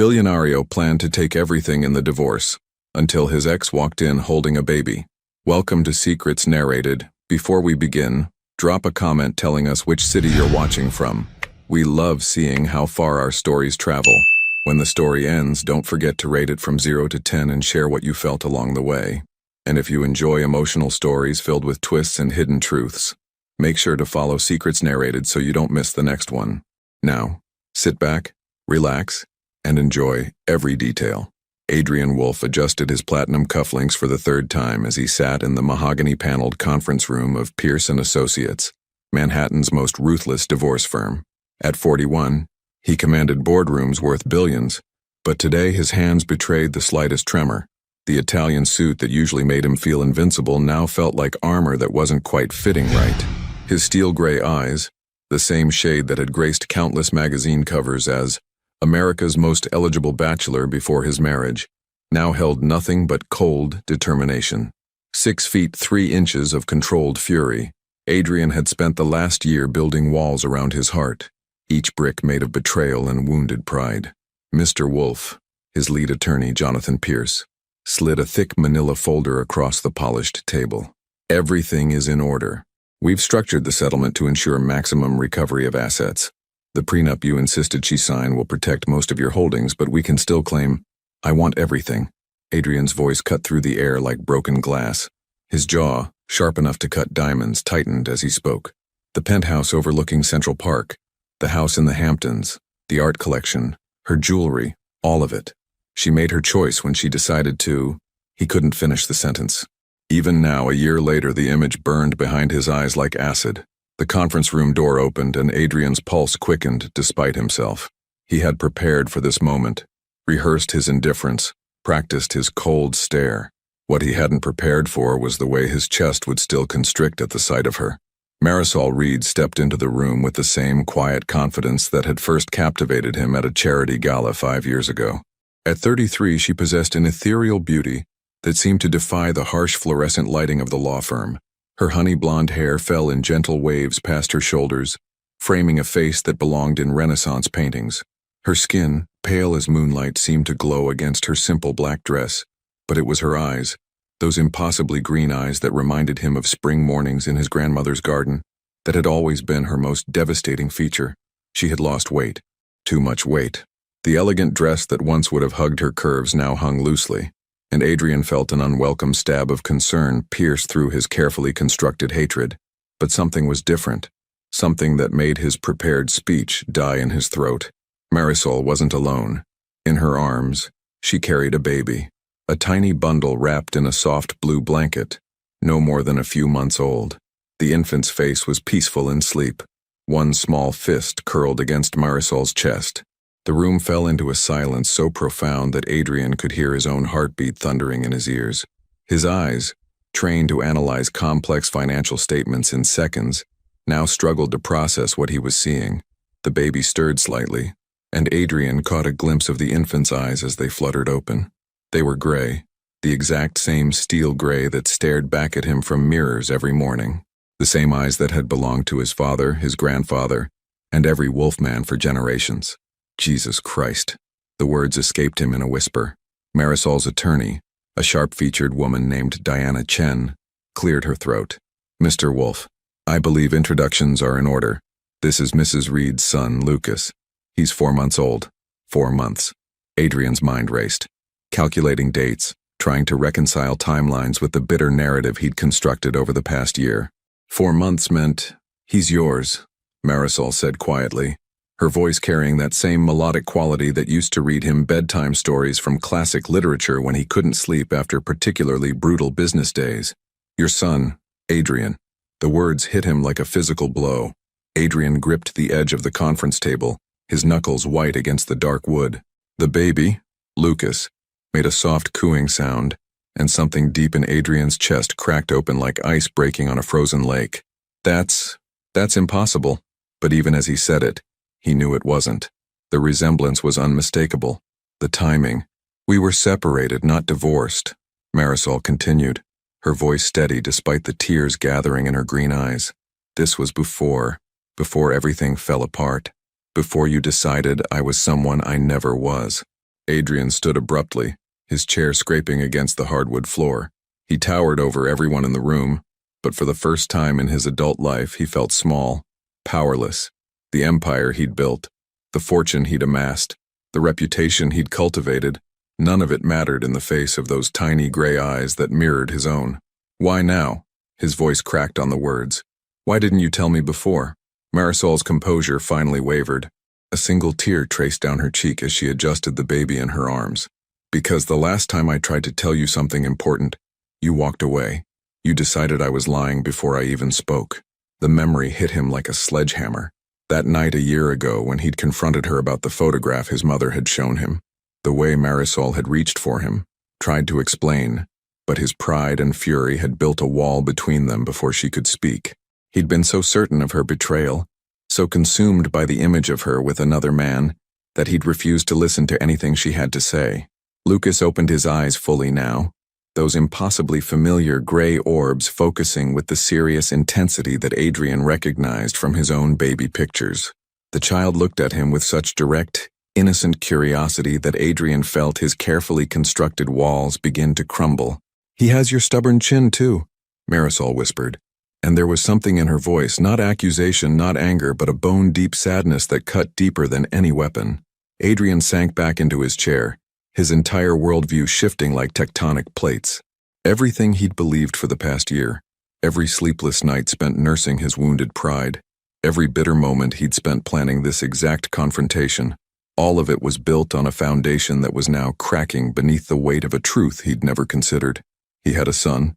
Billionaire planned to take everything in the divorce, until his ex walked in holding a baby. Welcome to Secrets Narrated. Before we begin, drop a comment telling us which city you're watching from. We love seeing how far our stories travel. When the story ends, don't forget to rate it from 0 to 10 and share what you felt along the way. And if you enjoy emotional stories filled with twists and hidden truths, make sure to follow Secrets Narrated so you don't miss the next one. Now, sit back, relax, and enjoy every detail. Adrian Wolfe adjusted his platinum cufflinks for the third time as he sat in the mahogany-paneled conference room of Pierce & Associates, Manhattan's most ruthless divorce firm. At 41, he commanded boardrooms worth billions, but today his hands betrayed the slightest tremor. The Italian suit that usually made him feel invincible now felt like armor that wasn't quite fitting right. His steel-gray eyes, the same shade that had graced countless magazine covers as America's most eligible bachelor before his marriage, now held nothing but cold determination. 6 feet 3 inches of controlled fury, Adrian had spent the last year building walls around his heart, each brick made of betrayal and wounded pride. Mr. Wolfe, his lead attorney Jonathan Pierce, slid a thick manila folder across the polished table. Everything is in order. We've structured the settlement to ensure maximum recovery of assets. The prenup you insisted she sign will protect most of your holdings, but we can still claim, I want everything. Adrian's voice cut through the air like broken glass. His jaw, sharp enough to cut diamonds, tightened as he spoke. The penthouse overlooking Central Park, the house in the Hamptons, the art collection, her jewelry, all of it. She made her choice when she decided to. He couldn't finish the sentence. Even now, a year later, the image burned behind his eyes like acid. The conference room door opened and Adrian's pulse quickened despite himself. He had prepared for this moment, rehearsed his indifference, practiced his cold stare. What he hadn't prepared for was the way his chest would still constrict at the sight of her. Marisol Reed stepped into the room with the same quiet confidence that had first captivated him at a charity gala 5 years ago. At 33, she possessed an ethereal beauty that seemed to defy the harsh fluorescent lighting of the law firm. Her honey blonde hair fell in gentle waves past her shoulders, framing a face that belonged in Renaissance paintings. Her skin, pale as moonlight, seemed to glow against her simple black dress, but it was her eyes, those impossibly green eyes that reminded him of spring mornings in his grandmother's garden, that had always been her most devastating feature. She had lost weight, too much weight. The elegant dress that once would have hugged her curves now hung loosely, and Adrian felt an unwelcome stab of concern pierce through his carefully constructed hatred. But something was different, something that made his prepared speech die in his throat. Marisol wasn't alone. In her arms, she carried a baby, a tiny bundle wrapped in a soft blue blanket, no more than a few months old. The infant's face was peaceful in sleep, one small fist curled against Marisol's chest. The room fell into a silence so profound that Adrian could hear his own heartbeat thundering in his ears. His eyes, trained to analyze complex financial statements in seconds, now struggled to process what he was seeing. The baby stirred slightly, and Adrian caught a glimpse of the infant's eyes as they fluttered open. They were gray, the exact same steel gray that stared back at him from mirrors every morning. The same eyes that had belonged to his father, his grandfather, and every Wolfman for generations. Jesus Christ. The words escaped him in a whisper. Marisol's attorney, a sharp-featured woman named Diana Chen, cleared her throat. Mr. Wolfe, I believe introductions are in order. This is Mrs. Reed's son, Lucas. He's 4 months old. 4 months. Adrian's mind raced, calculating dates, trying to reconcile timelines with the bitter narrative he'd constructed over the past year. 4 months meant, he's yours, Marisol said quietly, her voice carrying that same melodic quality that used to read him bedtime stories from classic literature when he couldn't sleep after particularly brutal business days. Your son, Adrian. The words hit him like a physical blow. Adrian gripped the edge of the conference table, his knuckles white against the dark wood. The baby, Lucas, made a soft cooing sound, and something deep in Adrian's chest cracked open like ice breaking on a frozen lake. That's impossible. But even as he said it, he knew it wasn't. The resemblance was unmistakable. The timing. We were separated, not divorced, Marisol continued, her voice steady despite the tears gathering in her green eyes. This was before everything fell apart. Before you decided I was someone I never was. Adrian stood abruptly, his chair scraping against the hardwood floor. He towered over everyone in the room, but for the first time in his adult life he felt small, powerless. The empire he'd built, the fortune he'd amassed, the reputation he'd cultivated, none of it mattered in the face of those tiny gray eyes that mirrored his own. "Why now?" His voice cracked on the words. "Why didn't you tell me before?" Marisol's composure finally wavered. A single tear traced down her cheek as she adjusted the baby in her arms. "Because the last time I tried to tell you something important, you walked away. You decided I was lying before I even spoke." The memory hit him like a sledgehammer. That night a year ago when he'd confronted her about the photograph his mother had shown him. The way Marisol had reached for him, tried to explain, but his pride and fury had built a wall between them before she could speak. He'd been so certain of her betrayal, so consumed by the image of her with another man, that he'd refused to listen to anything she had to say. Lucas opened his eyes fully now, those impossibly familiar gray orbs focusing with the serious intensity that Adrian recognized from his own baby pictures. The child looked at him with such direct, innocent curiosity that Adrian felt his carefully constructed walls begin to crumble. "He has your stubborn chin, too," Marisol whispered, and there was something in her voice, not accusation, not anger, but a bone-deep sadness that cut deeper than any weapon. Adrian sank back into his chair, his entire worldview shifting like tectonic plates. Everything he'd believed for the past year, every sleepless night spent nursing his wounded pride, every bitter moment he'd spent planning this exact confrontation, all of it was built on a foundation that was now cracking beneath the weight of a truth he'd never considered. He had a son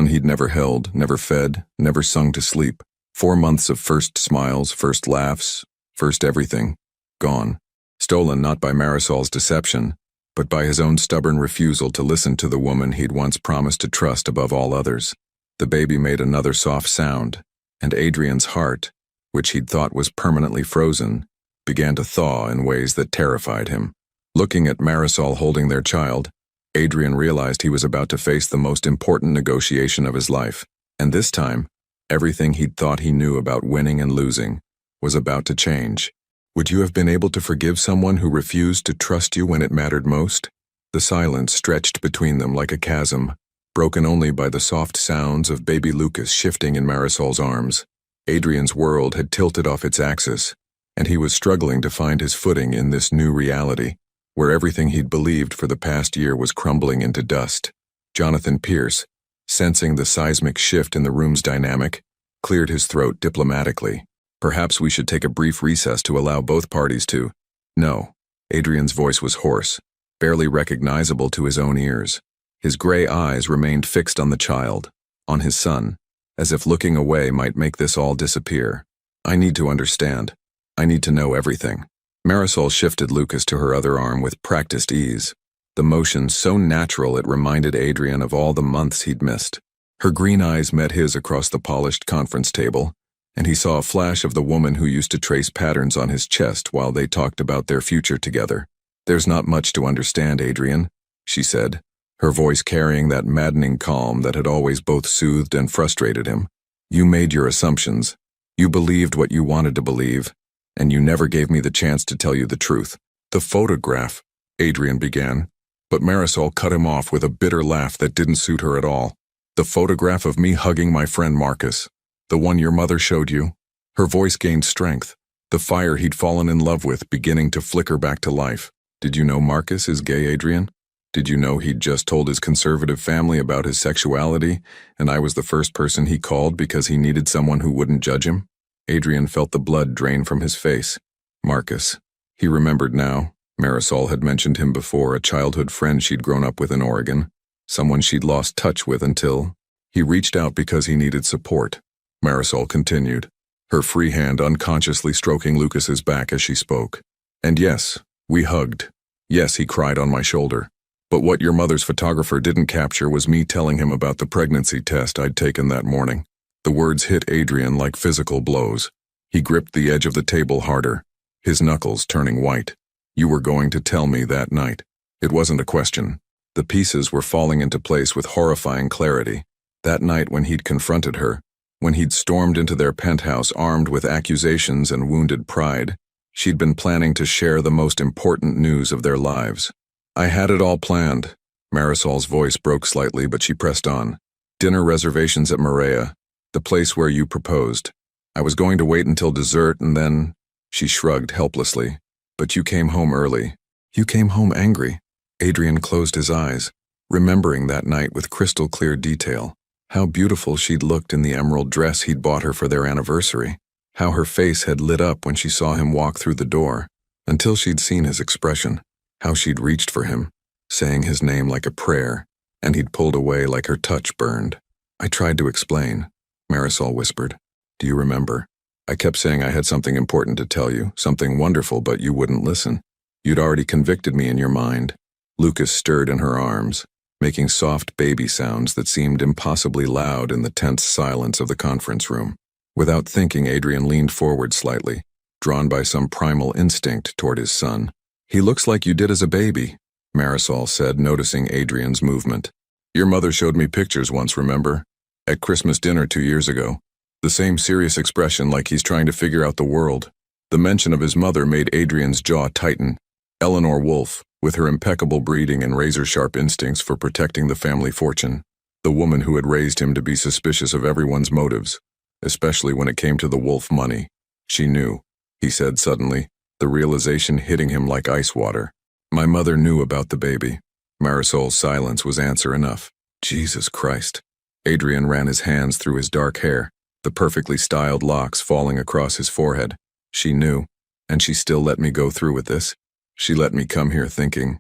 he'd never held, never fed, never sung to sleep. 4 months of first smiles, first laughs, first everything, gone. Stolen not by Marisol's deception, but by his own stubborn refusal to listen to the woman he'd once promised to trust above all others. The baby made another soft sound, and Adrian's heart, which he'd thought was permanently frozen, began to thaw in ways that terrified him. Looking at Marisol holding their child, Adrian realized he was about to face the most important negotiation of his life, and this time, everything he'd thought he knew about winning and losing was about to change. Would you have been able to forgive someone who refused to trust you when it mattered most? The silence stretched between them like a chasm, broken only by the soft sounds of baby Lucas shifting in Marisol's arms. Adrian's world had tilted off its axis, and he was struggling to find his footing in this new reality, where everything he'd believed for the past year was crumbling into dust. Jonathan Pierce, sensing the seismic shift in the room's dynamic, cleared his throat diplomatically. "Perhaps we should take a brief recess to allow both parties to—" "No." Adrian's voice was hoarse, barely recognizable to his own ears. His gray eyes remained fixed on the child, on his son, as if looking away might make this all disappear. "I need to understand. I need to know everything." Marisol shifted Lucas to her other arm with practiced ease, the motion so natural it reminded Adrian of all the months he'd missed. Her green eyes met his across the polished conference table, and he saw a flash of the woman who used to trace patterns on his chest while they talked about their future together. "There's not much to understand, Adrian," she said, her voice carrying that maddening calm that had always both soothed and frustrated him. "You made your assumptions. You believed what you wanted to believe, and you never gave me the chance to tell you the truth." "The photograph," Adrian began, but Marisol cut him off with a bitter laugh that didn't suit her at all. "The photograph of me hugging my friend Marcus. The one your mother showed you?" Her voice gained strength, the fire he'd fallen in love with beginning to flicker back to life. "Did you know Marcus is gay, Adrian? Did you know he'd just told his conservative family about his sexuality, and I was the first person he called because he needed someone who wouldn't judge him?" Adrian felt the blood drain from his face. Marcus. He remembered now. Marisol had mentioned him before, a childhood friend she'd grown up with in Oregon, someone she'd lost touch with until he reached out because he needed support. Marisol continued, her free hand unconsciously stroking Lucas's back as she spoke. "And yes, we hugged. Yes, he cried on my shoulder. But what your mother's photographer didn't capture was me telling him about the pregnancy test I'd taken that morning." The words hit Adrian like physical blows. He gripped the edge of the table harder, his knuckles turning white. "You were going to tell me that night." It wasn't a question. The pieces were falling into place with horrifying clarity. That night when he'd confronted her, when he'd stormed into their penthouse armed with accusations and wounded pride, She'd been planning to share the most important news of their lives. I had it all planned. Marisol's voice broke slightly, but she pressed on. Dinner reservations at Maria, the place where you proposed. I was going to wait until dessert and then... She shrugged helplessly. But you came home early. You came home angry. Adrian closed his eyes, remembering that night with crystal clear detail. How beautiful she'd looked in the emerald dress he'd bought her for their anniversary. How her face had lit up when she saw him walk through the door, until she'd seen his expression. How she'd reached for him, saying his name like a prayer, and he'd pulled away like her touch burned. I tried to explain. Marisol whispered. Do you remember? I kept saying I had something important to tell you, something wonderful, but you wouldn't listen. You'd already convicted me in your mind. Lucas stirred in her arms, making soft baby sounds that seemed impossibly loud in the tense silence of the conference room. Without thinking, Adrian leaned forward slightly, drawn by some primal instinct toward his son. He looks like you did as a baby, Marisol said, noticing Adrian's movement. Your mother showed me pictures once, remember? At Christmas dinner 2 years ago. The same serious expression like he's trying to figure out the world. The mention of his mother made Adrian's jaw tighten. Eleanor Wolfe, with her impeccable breeding and razor-sharp instincts for protecting the family fortune. The woman who had raised him to be suspicious of everyone's motives, especially when it came to the Wolfe money. She knew, he said suddenly, the realization hitting him like ice water. My mother knew about the baby. Marisol's silence was answer enough. Jesus Christ. Adrian ran his hands through his dark hair, the perfectly styled locks falling across his forehead. She knew, and she still let me go through with this. She let me come here thinking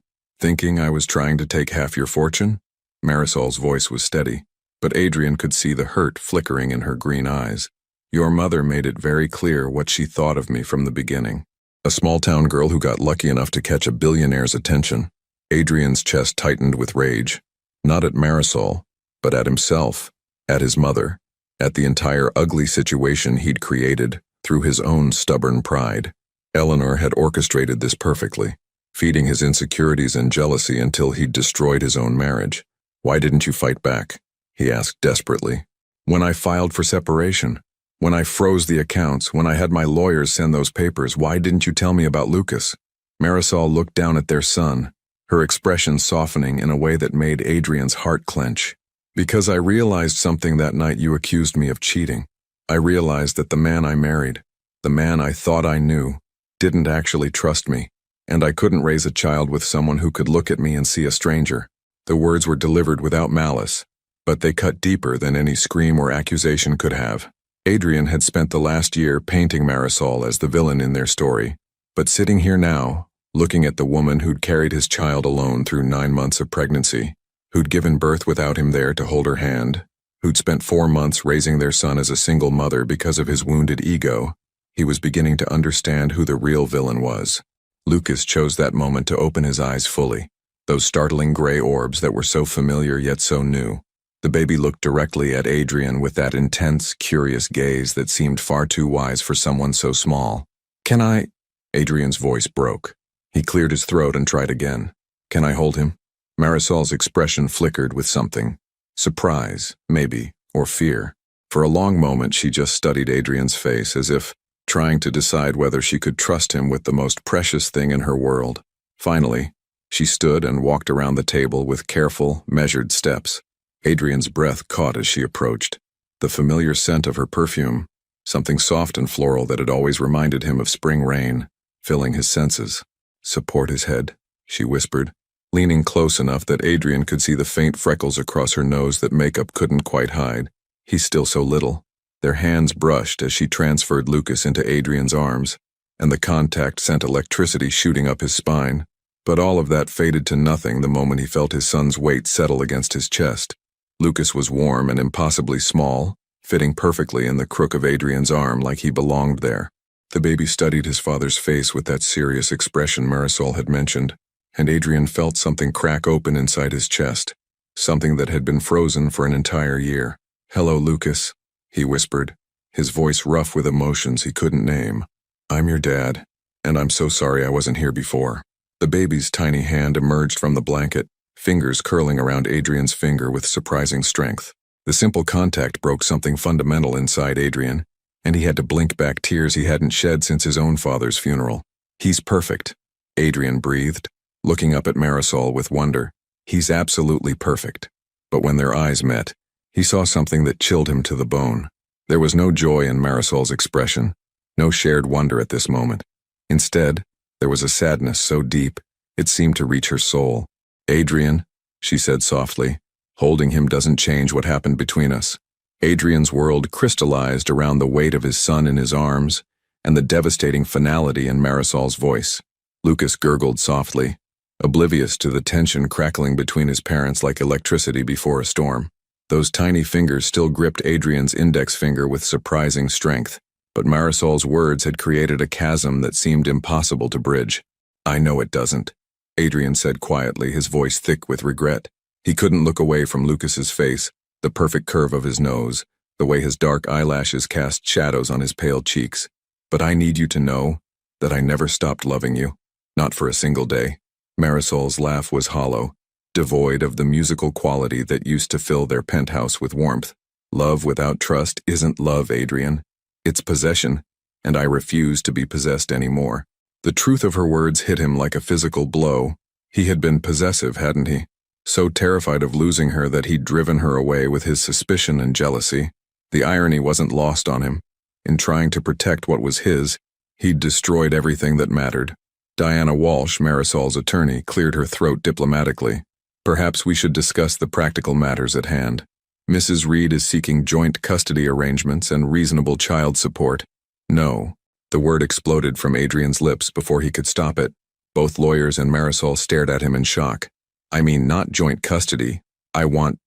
I was trying to take half your fortune? Marisol's voice was steady, but Adrian could see the hurt flickering in her green eyes. Your mother made it very clear what she thought of me from the beginning. A small-town girl who got lucky enough to catch a billionaire's attention. Adrian's chest tightened with rage, not at Marisol, but at himself, at his mother, at the entire ugly situation he'd created through his own stubborn pride. Eleanor had orchestrated this perfectly, feeding his insecurities and jealousy until he'd destroyed his own marriage. Why didn't you fight back? He asked desperately. When I filed for separation, when I froze the accounts, when I had my lawyers send those papers, why didn't you tell me about Lucas? Marisol looked down at their son, her expression softening in a way that made Adrian's heart clench. Because I realized something that night you accused me of cheating. I realized that the man I married, the man I thought I knew, didn't actually trust me, and I couldn't raise a child with someone who could look at me and see a stranger. The words were delivered without malice, but they cut deeper than any scream or accusation could have. Adrian had spent the last year painting Marisol as the villain in their story, but sitting here now, looking at the woman who'd carried his child alone through 9 months of pregnancy, who'd given birth without him there to hold her hand, who'd spent 4 months raising their son as a single mother because of his wounded ego, he was beginning to understand who the real villain was. Lucas chose that moment to open his eyes fully, those startling gray orbs that were so familiar yet so new. The baby looked directly at Adrian with that intense, curious gaze that seemed far too wise for someone so small. Can I? Adrian's voice broke. He cleared his throat and tried again. Can I hold him? Marisol's expression flickered with something. Surprise, maybe, or fear. For a long moment she just studied Adrian's face as if trying to decide whether she could trust him with the most precious thing in her world. Finally, she stood and walked around the table with careful, measured steps. Adrian's breath caught as she approached. The familiar scent of her perfume, something soft and floral that had always reminded him of spring rain, filling his senses. Support his head, she whispered, leaning close enough that Adrian could see the faint freckles across her nose that makeup couldn't quite hide. He's still so little. Their hands brushed as she transferred Lucas into Adrian's arms, and the contact sent electricity shooting up his spine. But all of that faded to nothing the moment he felt his son's weight settle against his chest. Lucas was warm and impossibly small, fitting perfectly in the crook of Adrian's arm like he belonged there. The baby studied his father's face with that serious expression Marisol had mentioned, and Adrian felt something crack open inside his chest, something that had been frozen for an entire year. Hello, Lucas, he whispered, his voice rough with emotions he couldn't name. I'm your dad, and I'm so sorry I wasn't here before. The baby's tiny hand emerged from the blanket, fingers curling around Adrian's finger with surprising strength. The simple contact broke something fundamental inside Adrian. and he had to blink back tears he hadn't shed since his own father's funeral. "He's perfect," Adrian breathed, looking up at Marisol with wonder. "He's absolutely perfect." But when their eyes met, he saw something that chilled him to the bone. There was no joy in Marisol's expression, no shared wonder at this moment. Instead, there was a sadness so deep, it seemed to reach her soul. "Adrian," she said softly, "holding him doesn't change what happened between us." Adrian's world crystallized around the weight of his son in his arms and the devastating finality in Marisol's voice. Lucas gurgled softly, oblivious to the tension crackling between his parents like electricity before a storm. Those tiny fingers still gripped Adrian's index finger with surprising strength, but Marisol's words had created a chasm that seemed impossible to bridge. "I know it doesn't," Adrian said quietly, his voice thick with regret. He couldn't look away from Lucas's face, the perfect curve of his nose, the way his dark eyelashes cast shadows on his pale cheeks. "But I need you to know that I never stopped loving you. Not for a single day." Marisol's laugh was hollow, devoid of the musical quality that used to fill their penthouse with warmth. "Love without trust isn't love, Adrian. It's possession, and I refuse to be possessed anymore." The truth of her words hit him like a physical blow. He had been possessive, hadn't he? So terrified of losing her that he'd driven her away with his suspicion and jealousy. The irony wasn't lost on him. In trying to protect what was his, he'd destroyed everything that mattered. Diana Walsh, Marisol's attorney, cleared her throat diplomatically. "Perhaps we should discuss the practical matters at hand. Mrs. Reed is seeking joint custody arrangements and reasonable child support." "No." The word exploded from Adrian's lips before he could stop it. Both lawyers and Marisol stared at him in shock. "I mean, not joint custody. I want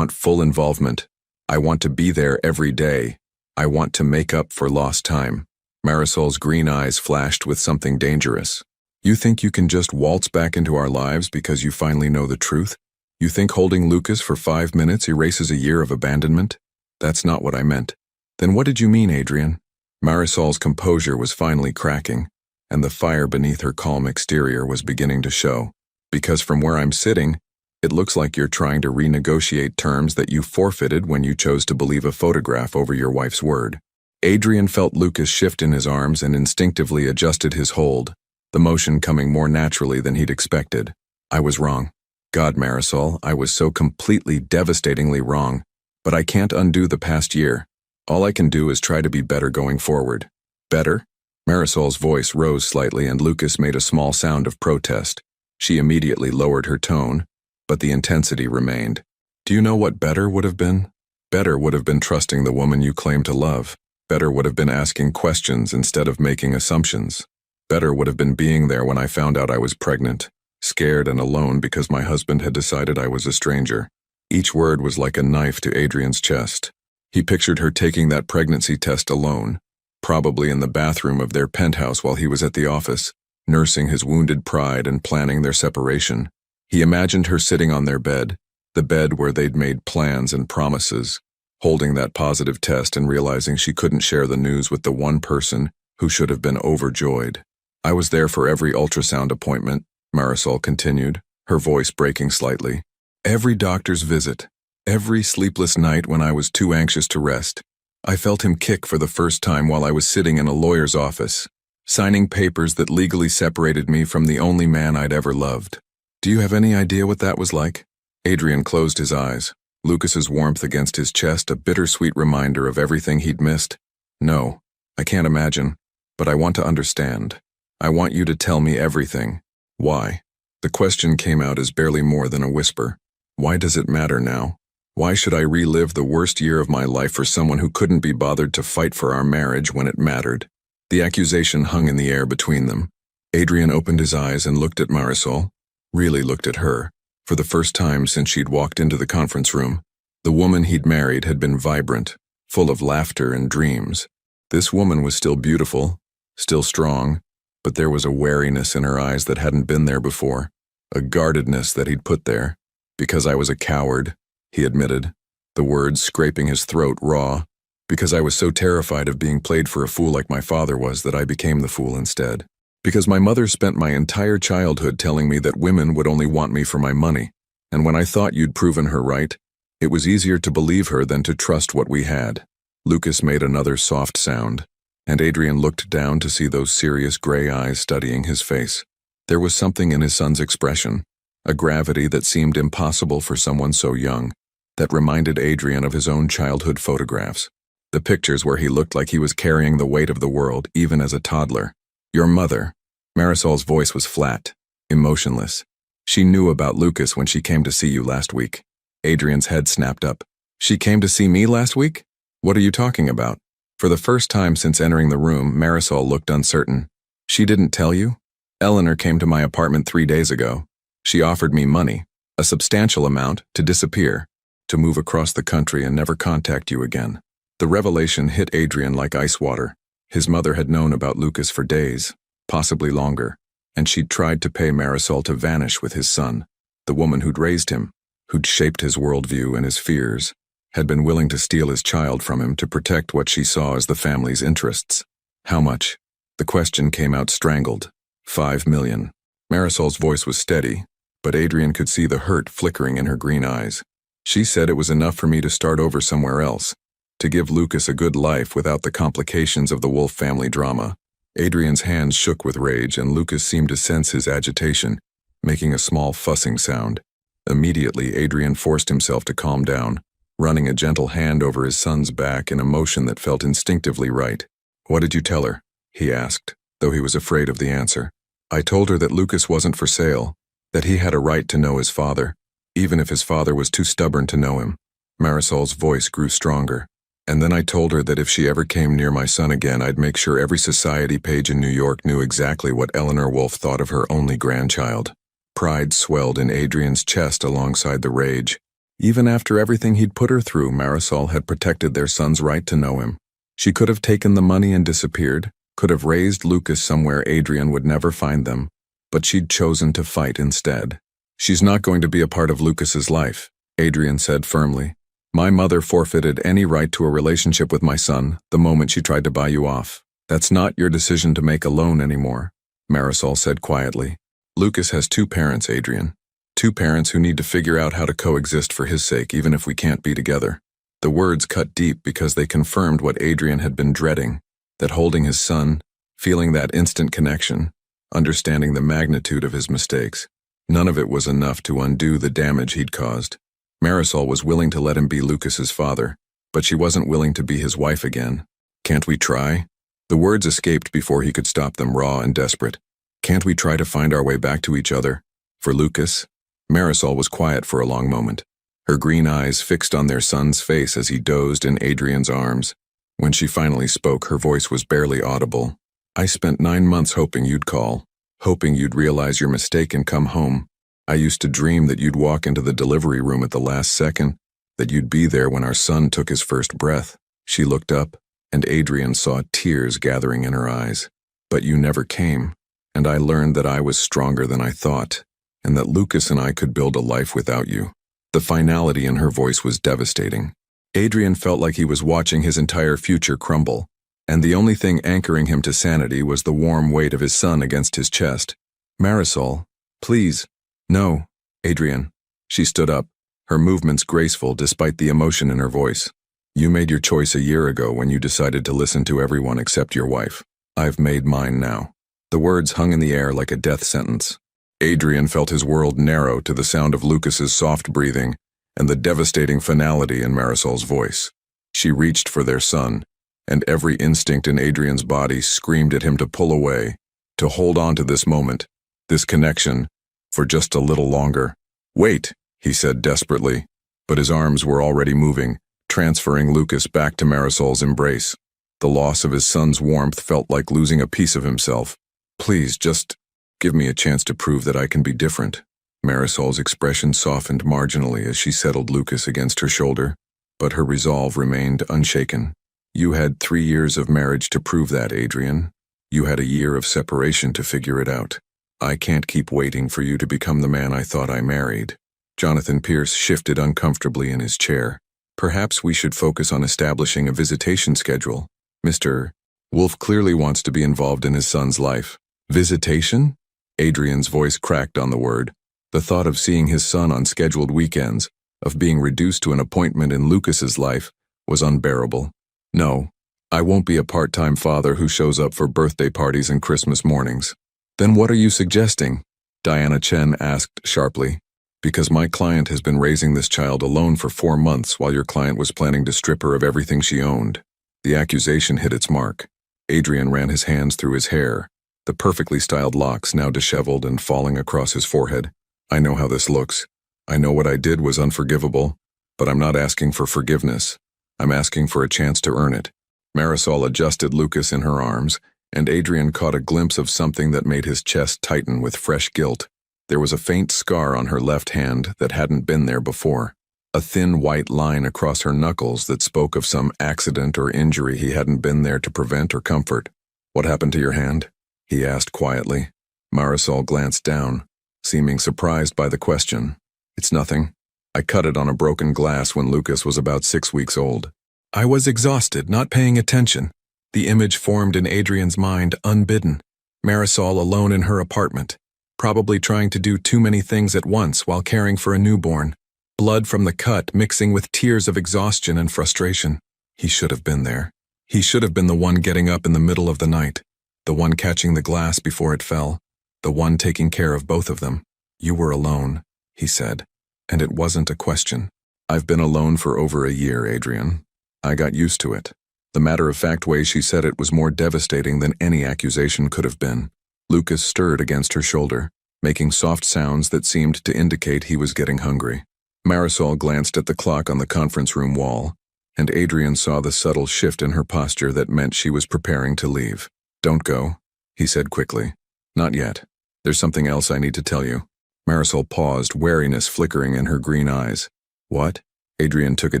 full involvement. I want to be there every day. I want to make up for lost time." Marisol's green eyes flashed with something dangerous. "You think you can just waltz back into our lives because you finally know the truth? You think holding Lucas for 5 minutes erases a year of abandonment? That's not what I meant." "Then what did you mean, Adrian?" Marisol's composure was finally cracking, and the fire beneath her calm exterior was beginning to show. "Because from where I'm sitting, it looks like you're trying to renegotiate terms that you forfeited when you chose to believe a photograph over your wife's word." Adrian felt Lucas shift in his arms and instinctively adjusted his hold, the motion coming more naturally than he'd expected. "I was wrong. God, Marisol, I was so completely, devastatingly wrong. But I can't undo the past year. All I can do is try to be better going forward." "Better?" Marisol's voice rose slightly and Lucas made a small sound of protest. She immediately lowered her tone, but the intensity remained. "Do you know what better would have been? Better would have been trusting the woman you claim to love. Better would have been asking questions instead of making assumptions. Better would have been being there when I found out I was pregnant, scared and alone because my husband had decided I was a stranger." Each word was like a knife to Adrian's chest. He pictured her taking that pregnancy test alone, probably in the bathroom of their penthouse while he was at the office, nursing his wounded pride and planning their separation. He imagined her sitting on their bed, the bed where they'd made plans and promises, holding that positive test and realizing she couldn't share the news with the one person who should have been overjoyed. "I was there for every ultrasound appointment," Marisol continued, her voice breaking slightly. "Every doctor's visit. Every sleepless night when I was too anxious to rest. I felt him kick for the first time while I was sitting in a lawyer's office, signing papers that legally separated me from the only man I'd ever loved. Do you have any idea what that was like?" Adrian closed his eyes, Lucas's warmth against his chest a bittersweet reminder of everything he'd missed. "No, I can't imagine, but I want to understand. I want you to tell me everything." "Why?" The question came out as barely more than a whisper. "Why does it matter now? Why should I relive the worst year of my life for someone who couldn't be bothered to fight for our marriage when it mattered?" The accusation hung in the air between them. Adrian opened his eyes and looked at Marisol, really looked at her, for the first time since she'd walked into the conference room. The woman he'd married had been vibrant, full of laughter and dreams. This woman was still beautiful, still strong, but there was a wariness in her eyes that hadn't been there before, a guardedness that he'd put there. "Because I was a coward," he admitted, the words scraping his throat raw. "Because I was so terrified of being played for a fool like my father was that I became the fool instead. Because my mother spent my entire childhood telling me that women would only want me for my money, and when I thought you'd proven her right, it was easier to believe her than to trust what we had." Lucas made another soft sound, and Adrian looked down to see those serious gray eyes studying his face. There was something in his son's expression, a gravity that seemed impossible for someone so young, that reminded Adrian of his own childhood photographs. The pictures where he looked like he was carrying the weight of the world, even as a toddler. Your mother. Marisol's voice was flat, emotionless. She knew about Lucas when she came to see you last week. Adrian's head snapped up. She came to see me last week? What are you talking about? For the first time since entering the room, Marisol looked uncertain. She didn't tell you? Eleanor came to my apartment 3 days ago. She offered me money, a substantial amount, to disappear, to move across the country and never contact you again. The revelation hit Adrian like ice water. His mother had known about Lucas for days, possibly longer, and she'd tried to pay Marisol to vanish with his son. The woman who'd raised him, who'd shaped his worldview and his fears, had been willing to steal his child from him to protect what she saw as the family's interests. How much? The question came out strangled. 5 million. Marisol's voice was steady, but Adrian could see the hurt flickering in her green eyes. She said it was enough for me to start over somewhere else, to give Lucas a good life without the complications of the Wolf family drama. Adrian's hands shook with rage, and Lucas seemed to sense his agitation, making a small fussing sound. Immediately, Adrian forced himself to calm down, running a gentle hand over his son's back in a motion that felt instinctively right. What did you tell her? He asked, though he was afraid of the answer. I told her that Lucas wasn't for sale, that he had a right to know his father, even if his father was too stubborn to know him. Marisol's voice grew stronger. And then I told her that if she ever came near my son again, I'd make sure every society page in New York knew exactly what Eleanor Wolf thought of her only grandchild. Pride swelled in Adrian's chest alongside the rage. Even after everything he'd put her through, Marisol had protected their son's right to know him. She could have taken the money and disappeared, could have raised Lucas somewhere Adrian would never find them, but she'd chosen to fight instead. She's not going to be a part of Lucas's life, Adrian said firmly. My mother forfeited any right to a relationship with my son the moment she tried to buy you off. That's not your decision to make alone anymore, Marisol said quietly. Lucas has 2 parents, Adrian. 2 parents who need to figure out how to coexist for his sake, even if we can't be together. The words cut deep because they confirmed what Adrian had been dreading, that holding his son, feeling that instant connection, understanding the magnitude of his mistakes, none of it was enough to undo the damage he'd caused. Marisol was willing to let him be Lucas's father, but she wasn't willing to be his wife again. Can't we try? The words escaped before he could stop them, raw and desperate. Can't we try to find our way back to each other? For Lucas? Marisol was quiet for a long moment, her green eyes fixed on their son's face as he dozed in Adrian's arms. When she finally spoke, her voice was barely audible. I spent 9 months hoping you'd call, hoping you'd realize your mistake and come home. I used to dream that you'd walk into the delivery room at the last second, that you'd be there when our son took his first breath. She looked up, and Adrian saw tears gathering in her eyes. But you never came, and I learned that I was stronger than I thought, and that Lucas and I could build a life without you. The finality in her voice was devastating. Adrian felt like he was watching his entire future crumble, and the only thing anchoring him to sanity was the warm weight of his son against his chest. Marisol, please. No, Adrian. She stood up, her movements graceful despite the emotion in her voice. You made your choice a year ago when you decided to listen to everyone except your wife. I've made mine now. The words hung in the air like a death sentence. Adrian felt his world narrow to the sound of Lucas's soft breathing and the devastating finality in Marisol's voice. She reached for their son, and every instinct in Adrian's body screamed at him to pull away, to hold on to this moment, this connection, for just a little longer. Wait, he said desperately, but his arms were already moving, transferring Lucas back to Marisol's embrace. The loss of his son's warmth felt like losing a piece of himself. Please, just give me a chance to prove that I can be different. Marisol's expression softened marginally as she settled Lucas against her shoulder, but her resolve remained unshaken. You had 3 years of marriage to prove that, Adrian. You had a year of separation to figure it out. I can't keep waiting for you to become the man I thought I married. Jonathan Pierce shifted uncomfortably in his chair. Perhaps we should focus on establishing a visitation schedule. Mr. Wolf clearly wants to be involved in his son's life. Visitation? Adrian's voice cracked on the word. The thought of seeing his son on scheduled weekends, of being reduced to an appointment in Lucas's life, was unbearable. No, I won't be a part-time father who shows up for birthday parties and Christmas mornings. Then what are you suggesting? Diana Chen asked sharply. Because my client has been raising this child alone for 4 months while your client was planning to strip her of everything she owned. The accusation hit its mark. Adrian ran his hands through his hair, the perfectly styled locks now disheveled and falling across his forehead. I know how this looks. I know what I did was unforgivable, but I'm not asking for forgiveness. I'm asking for a chance to earn it. Marisol adjusted Lucas in her arms, and Adrian caught a glimpse of something that made his chest tighten with fresh guilt. There was a faint scar on her left hand that hadn't been there before. A thin white line across her knuckles that spoke of some accident or injury he hadn't been there to prevent or comfort. What happened to your hand? He asked quietly. Marisol glanced down, seeming surprised by the question. It's nothing. I cut it on a broken glass when Lucas was about 6 weeks old. I was exhausted, not paying attention. The image formed in Adrian's mind unbidden. Marisol alone in her apartment, probably trying to do too many things at once while caring for a newborn. Blood from the cut mixing with tears of exhaustion and frustration. He should have been there. He should have been the one getting up in the middle of the night, the one catching the glass before it fell, the one taking care of both of them. You were alone, he said, and it wasn't a question. I've been alone for over a year, Adrian. I got used to it. The matter-of-fact way she said it was more devastating than any accusation could have been. Lucas stirred against her shoulder, making soft sounds that seemed to indicate he was getting hungry. Marisol glanced at the clock on the conference room wall, and Adrian saw the subtle shift in her posture that meant she was preparing to leave. Don't go, he said quickly. Not yet. There's something else I need to tell you. Marisol paused, wariness flickering in her green eyes. What? Adrian took a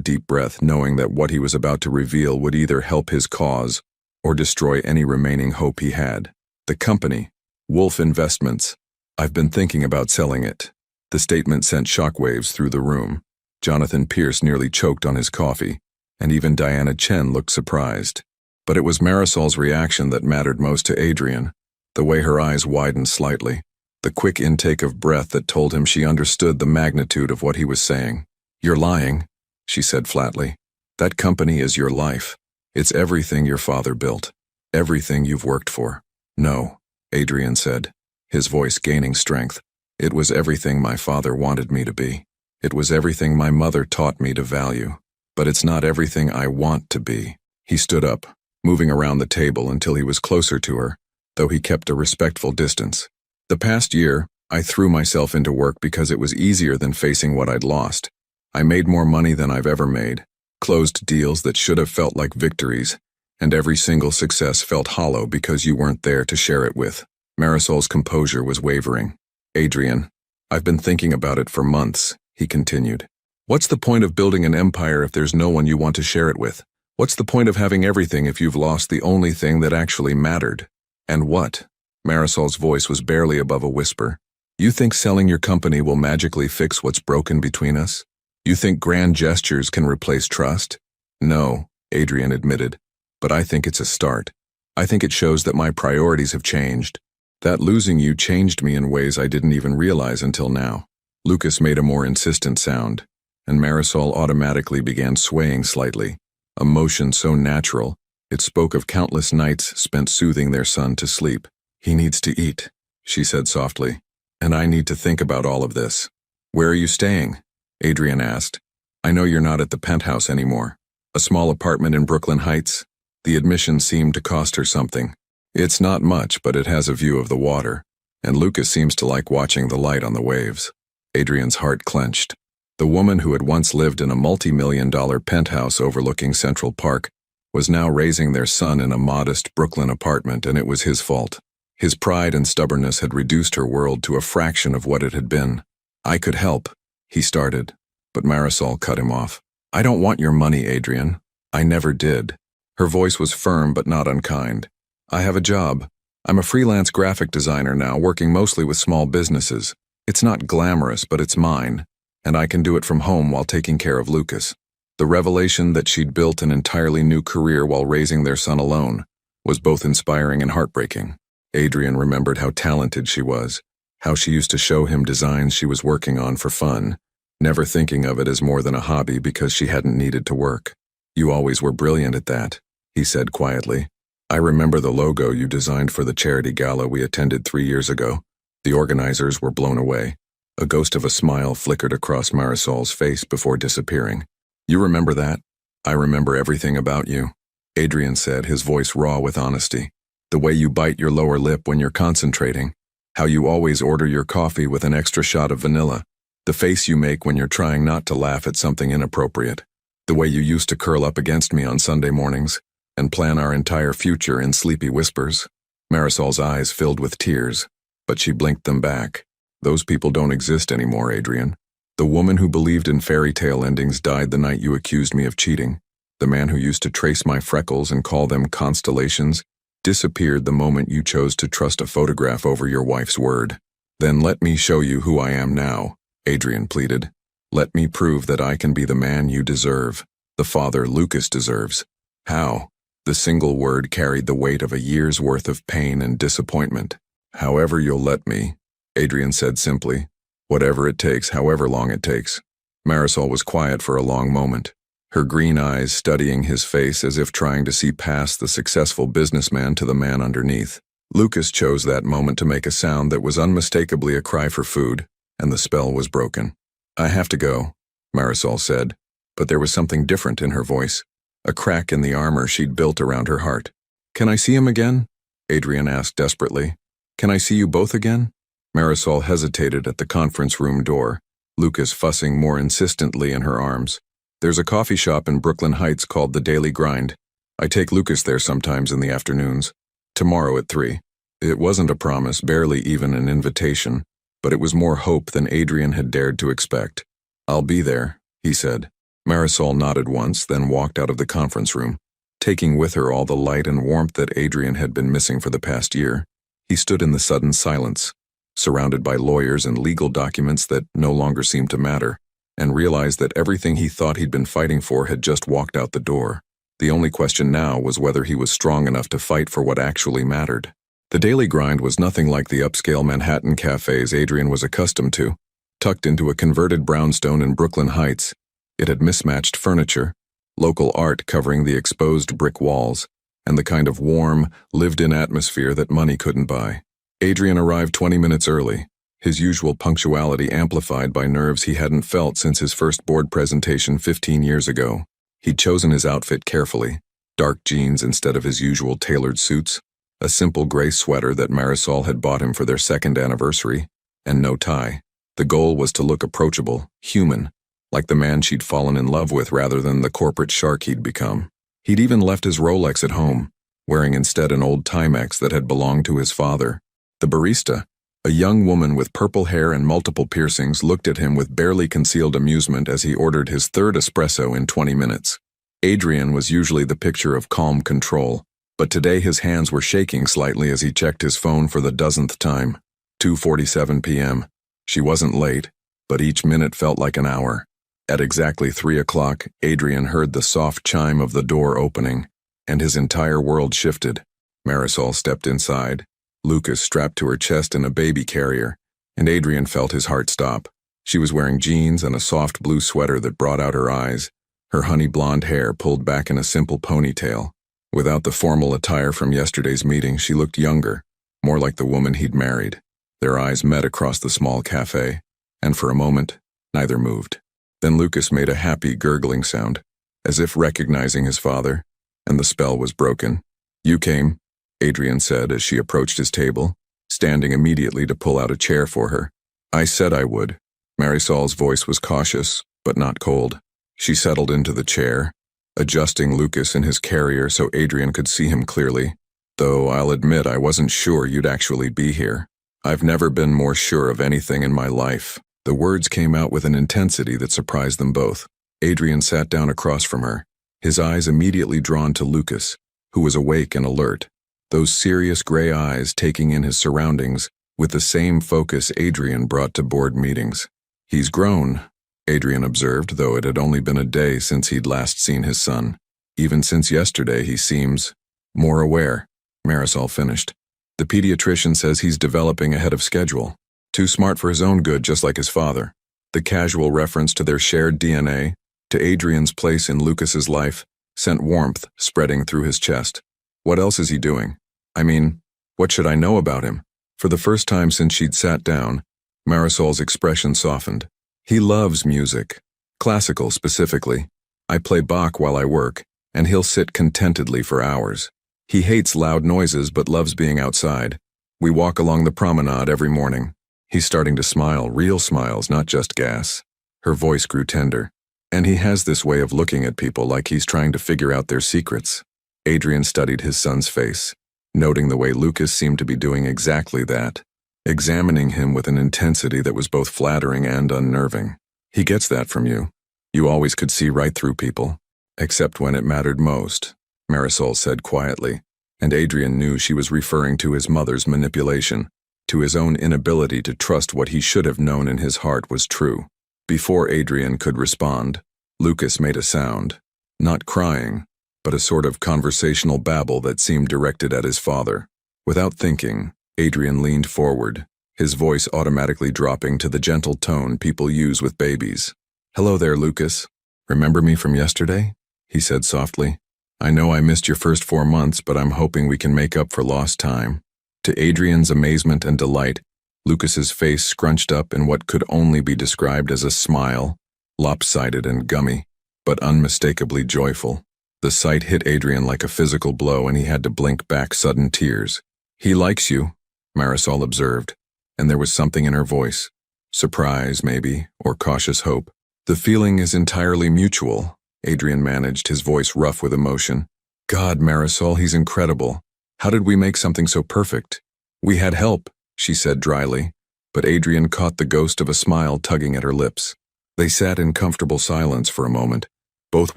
deep breath, knowing that what he was about to reveal would either help his cause or destroy any remaining hope he had. The company, Wolf Investments. I've been thinking about selling it. The statement sent shockwaves through the room. Jonathan Pierce nearly choked on his coffee, and even Diana Chen looked surprised. But it was Marisol's reaction that mattered most to Adrian, the way her eyes widened slightly, the quick intake of breath that told him she understood the magnitude of what he was saying. You're lying, she said flatly. That company is your life. It's everything your father built, everything you've worked for. No, Adrian said, his voice gaining strength. It was everything my father wanted me to be. It was everything my mother taught me to value. But it's not everything I want to be. He stood up, moving around the table until he was closer to her, though he kept a respectful distance. The past year, I threw myself into work because it was easier than facing what I'd lost. I made more money than I've ever made, closed deals that should have felt like victories, and every single success felt hollow because you weren't there to share it with. Marisol's composure was wavering. Adrian, I've been thinking about it for months, he continued. What's the point of building an empire if there's no one you want to share it with? What's the point of having everything if you've lost the only thing that actually mattered? And what? Marisol's voice was barely above a whisper. You think selling your company will magically fix what's broken between us? You think grand gestures can replace trust? No, Adrian admitted, but I think it's a start. I think it shows that my priorities have changed. That losing you changed me in ways I didn't even realize until now. Lucas made a more insistent sound, and Marisol automatically began swaying slightly, a motion so natural, it spoke of countless nights spent soothing their son to sleep. He needs to eat, she said softly, and I need to think about all of this. Where are you staying? Adrian asked. I know you're not at the penthouse anymore. A small apartment in Brooklyn Heights? The admission seemed to cost her something. It's not much, but it has a view of the water, and Lucas seems to like watching the light on the waves. Adrian's heart clenched. The woman who had once lived in a multi-million-dollar penthouse overlooking Central Park was now raising their son in a modest Brooklyn apartment, and it was his fault. His pride and stubbornness had reduced her world to a fraction of what it had been. I could help, he started, but Marisol cut him off. I don't want your money, Adrian. I never did. Her voice was firm but not unkind. I have a job. I'm a freelance graphic designer now, working mostly with small businesses. It's not glamorous, but it's mine, and I can do it from home while taking care of Lucas. The revelation that she'd built an entirely new career while raising their son alone was both inspiring and heartbreaking. Adrian remembered how talented she was, how she used to show him designs she was working on for fun, never thinking of it as more than a hobby because she hadn't needed to work. You always were brilliant at that, he said quietly. I remember the logo you designed for the charity gala we attended 3 years ago. The organizers were blown away. A ghost of a smile flickered across Marisol's face before disappearing. You remember that? I remember everything about you, Adrian said, his voice raw with honesty. The way you bite your lower lip when you're concentrating. How you always order your coffee with an extra shot of vanilla. The face you make when you're trying not to laugh at something inappropriate. The way you used to curl up against me on Sunday mornings and plan our entire future in sleepy whispers. Marisol's eyes filled with tears, but she blinked them back. Those people don't exist anymore, Adrian. The woman who believed in fairy tale endings died the night you accused me of cheating. The man who used to trace my freckles and call them constellations disappeared the moment you chose to trust a photograph over your wife's word. Then let me show you who I am now, Adrian pleaded. Let me prove that I can be the man you deserve, the father Lucas deserves. How? The single word carried the weight of a year's worth of pain and disappointment. However you'll let me, Adrian said simply. Whatever it takes, however long it takes. Marisol was quiet for a long moment, her green eyes studying his face as if trying to see past the successful businessman to the man underneath. Lucas chose that moment to make a sound that was unmistakably a cry for food, and the spell was broken. I have to go, Marisol said, but there was something different in her voice, a crack in the armor she'd built around her heart. Can I see him again? Adrian asked desperately. Can I see you both again? Marisol hesitated at the conference room door, Lucas fussing more insistently in her arms. There's a coffee shop in Brooklyn Heights called The Daily Grind. I take Lucas there sometimes in the afternoons. Tomorrow at 3. It wasn't a promise, barely even an invitation, but it was more hope than Adrian had dared to expect. I'll be there, he said. Marisol nodded once, then walked out of the conference room, taking with her all the light and warmth that Adrian had been missing for the past year. He stood in the sudden silence, surrounded by lawyers and legal documents that no longer seemed to matter, and realized that everything he thought he'd been fighting for had just walked out the door. The only question now was whether he was strong enough to fight for what actually mattered. The Daily Grind was nothing like the upscale Manhattan cafes Adrian was accustomed to. Tucked into a converted brownstone in Brooklyn Heights, it had mismatched furniture, local art covering the exposed brick walls, and the kind of warm, lived-in atmosphere that money couldn't buy. Adrian arrived 20 minutes early, his usual punctuality amplified by nerves he hadn't felt since his first board presentation 15 years ago. He'd chosen his outfit carefully, dark jeans instead of his usual tailored suits, a simple gray sweater that Marisol had bought him for their second anniversary, and no tie. The goal was to look approachable, human, like the man she'd fallen in love with rather than the corporate shark he'd become. He'd even left his Rolex at home, wearing instead an old Timex that had belonged to his father. The barista, a young woman with purple hair and multiple piercings, looked at him with barely concealed amusement as he ordered his third espresso in 20 minutes. Adrian was usually the picture of calm control, but today his hands were shaking slightly as he checked his phone for the dozenth time. 2:47 p.m. She wasn't late, but each minute felt like an hour. At exactly 3 o'clock, Adrian heard the soft chime of the door opening, and his entire world shifted. Marisol stepped inside, Lucas strapped to her chest in a baby carrier, and Adrian felt his heart stop. She was wearing jeans and a soft blue sweater that brought out her eyes, her honey blonde hair pulled back in a simple ponytail. Without the formal attire from yesterday's meeting, she looked younger, more like the woman he'd married. Their eyes met across the small cafe, and for a moment, neither moved. Then Lucas made a happy gurgling sound, as if recognizing his father, and the spell was broken. You came, Adrian said as she approached his table, standing immediately to pull out a chair for her. I said I would. Marisol's voice was cautious, but not cold. She settled into the chair, adjusting Lucas in his carrier so Adrian could see him clearly, though I'll admit I wasn't sure you'd actually be here. I've never been more sure of anything in my life. The words came out with an intensity that surprised them both. Adrian sat down across from her, his eyes immediately drawn to Lucas, who was awake and alert, those serious gray eyes taking in his surroundings with the same focus Adrian brought to board meetings. He's grown, Adrian observed, though it had only been a day since he'd last seen his son. Even since yesterday, he seems more aware, Marisol finished. The pediatrician says he's developing ahead of schedule. Too smart for his own good, just like his father. The casual reference to their shared DNA, to Adrian's place in Lucas's life, sent warmth spreading through his chest. What else is he doing? I mean, what should I know about him? For the first time since she'd sat down, Marisol's expression softened. He loves music. Classical, specifically. I play Bach while I work, and he'll sit contentedly for hours. He hates loud noises but loves being outside. We walk along the promenade every morning. He's starting to smile, real smiles, not just gas. Her voice grew tender. And he has this way of looking at people like he's trying to figure out their secrets. Adrian studied his son's face, noting the way Lucas seemed to be doing exactly that, examining him with an intensity that was both flattering and unnerving. He gets that from you. You always could see right through people, except when it mattered most, Marisol said quietly, and Adrian knew she was referring to his mother's manipulation, to his own inability to trust what he should have known in his heart was true. Before Adrian could respond, Lucas made a sound, not crying, but a sort of conversational babble that seemed directed at his father. Without thinking, Adrian leaned forward, his voice automatically dropping to the gentle tone people use with babies. "Hello there, Lucas. Remember me from yesterday?" he said softly. "I know I missed your first 4 months, but I'm hoping we can make up for lost time." To Adrian's amazement and delight, Lucas's face scrunched up in what could only be described as a smile, lopsided and gummy, but unmistakably joyful. The sight hit Adrian like a physical blow and he had to blink back sudden tears. "He likes you," Marisol observed, and there was something in her voice. Surprise, maybe, or cautious hope. "The feeling is entirely mutual," Adrian managed, his voice rough with emotion. "God, Marisol, he's incredible. How did we make something so perfect?" "We had help," she said dryly, but Adrian caught the ghost of a smile tugging at her lips. They sat in comfortable silence for a moment, both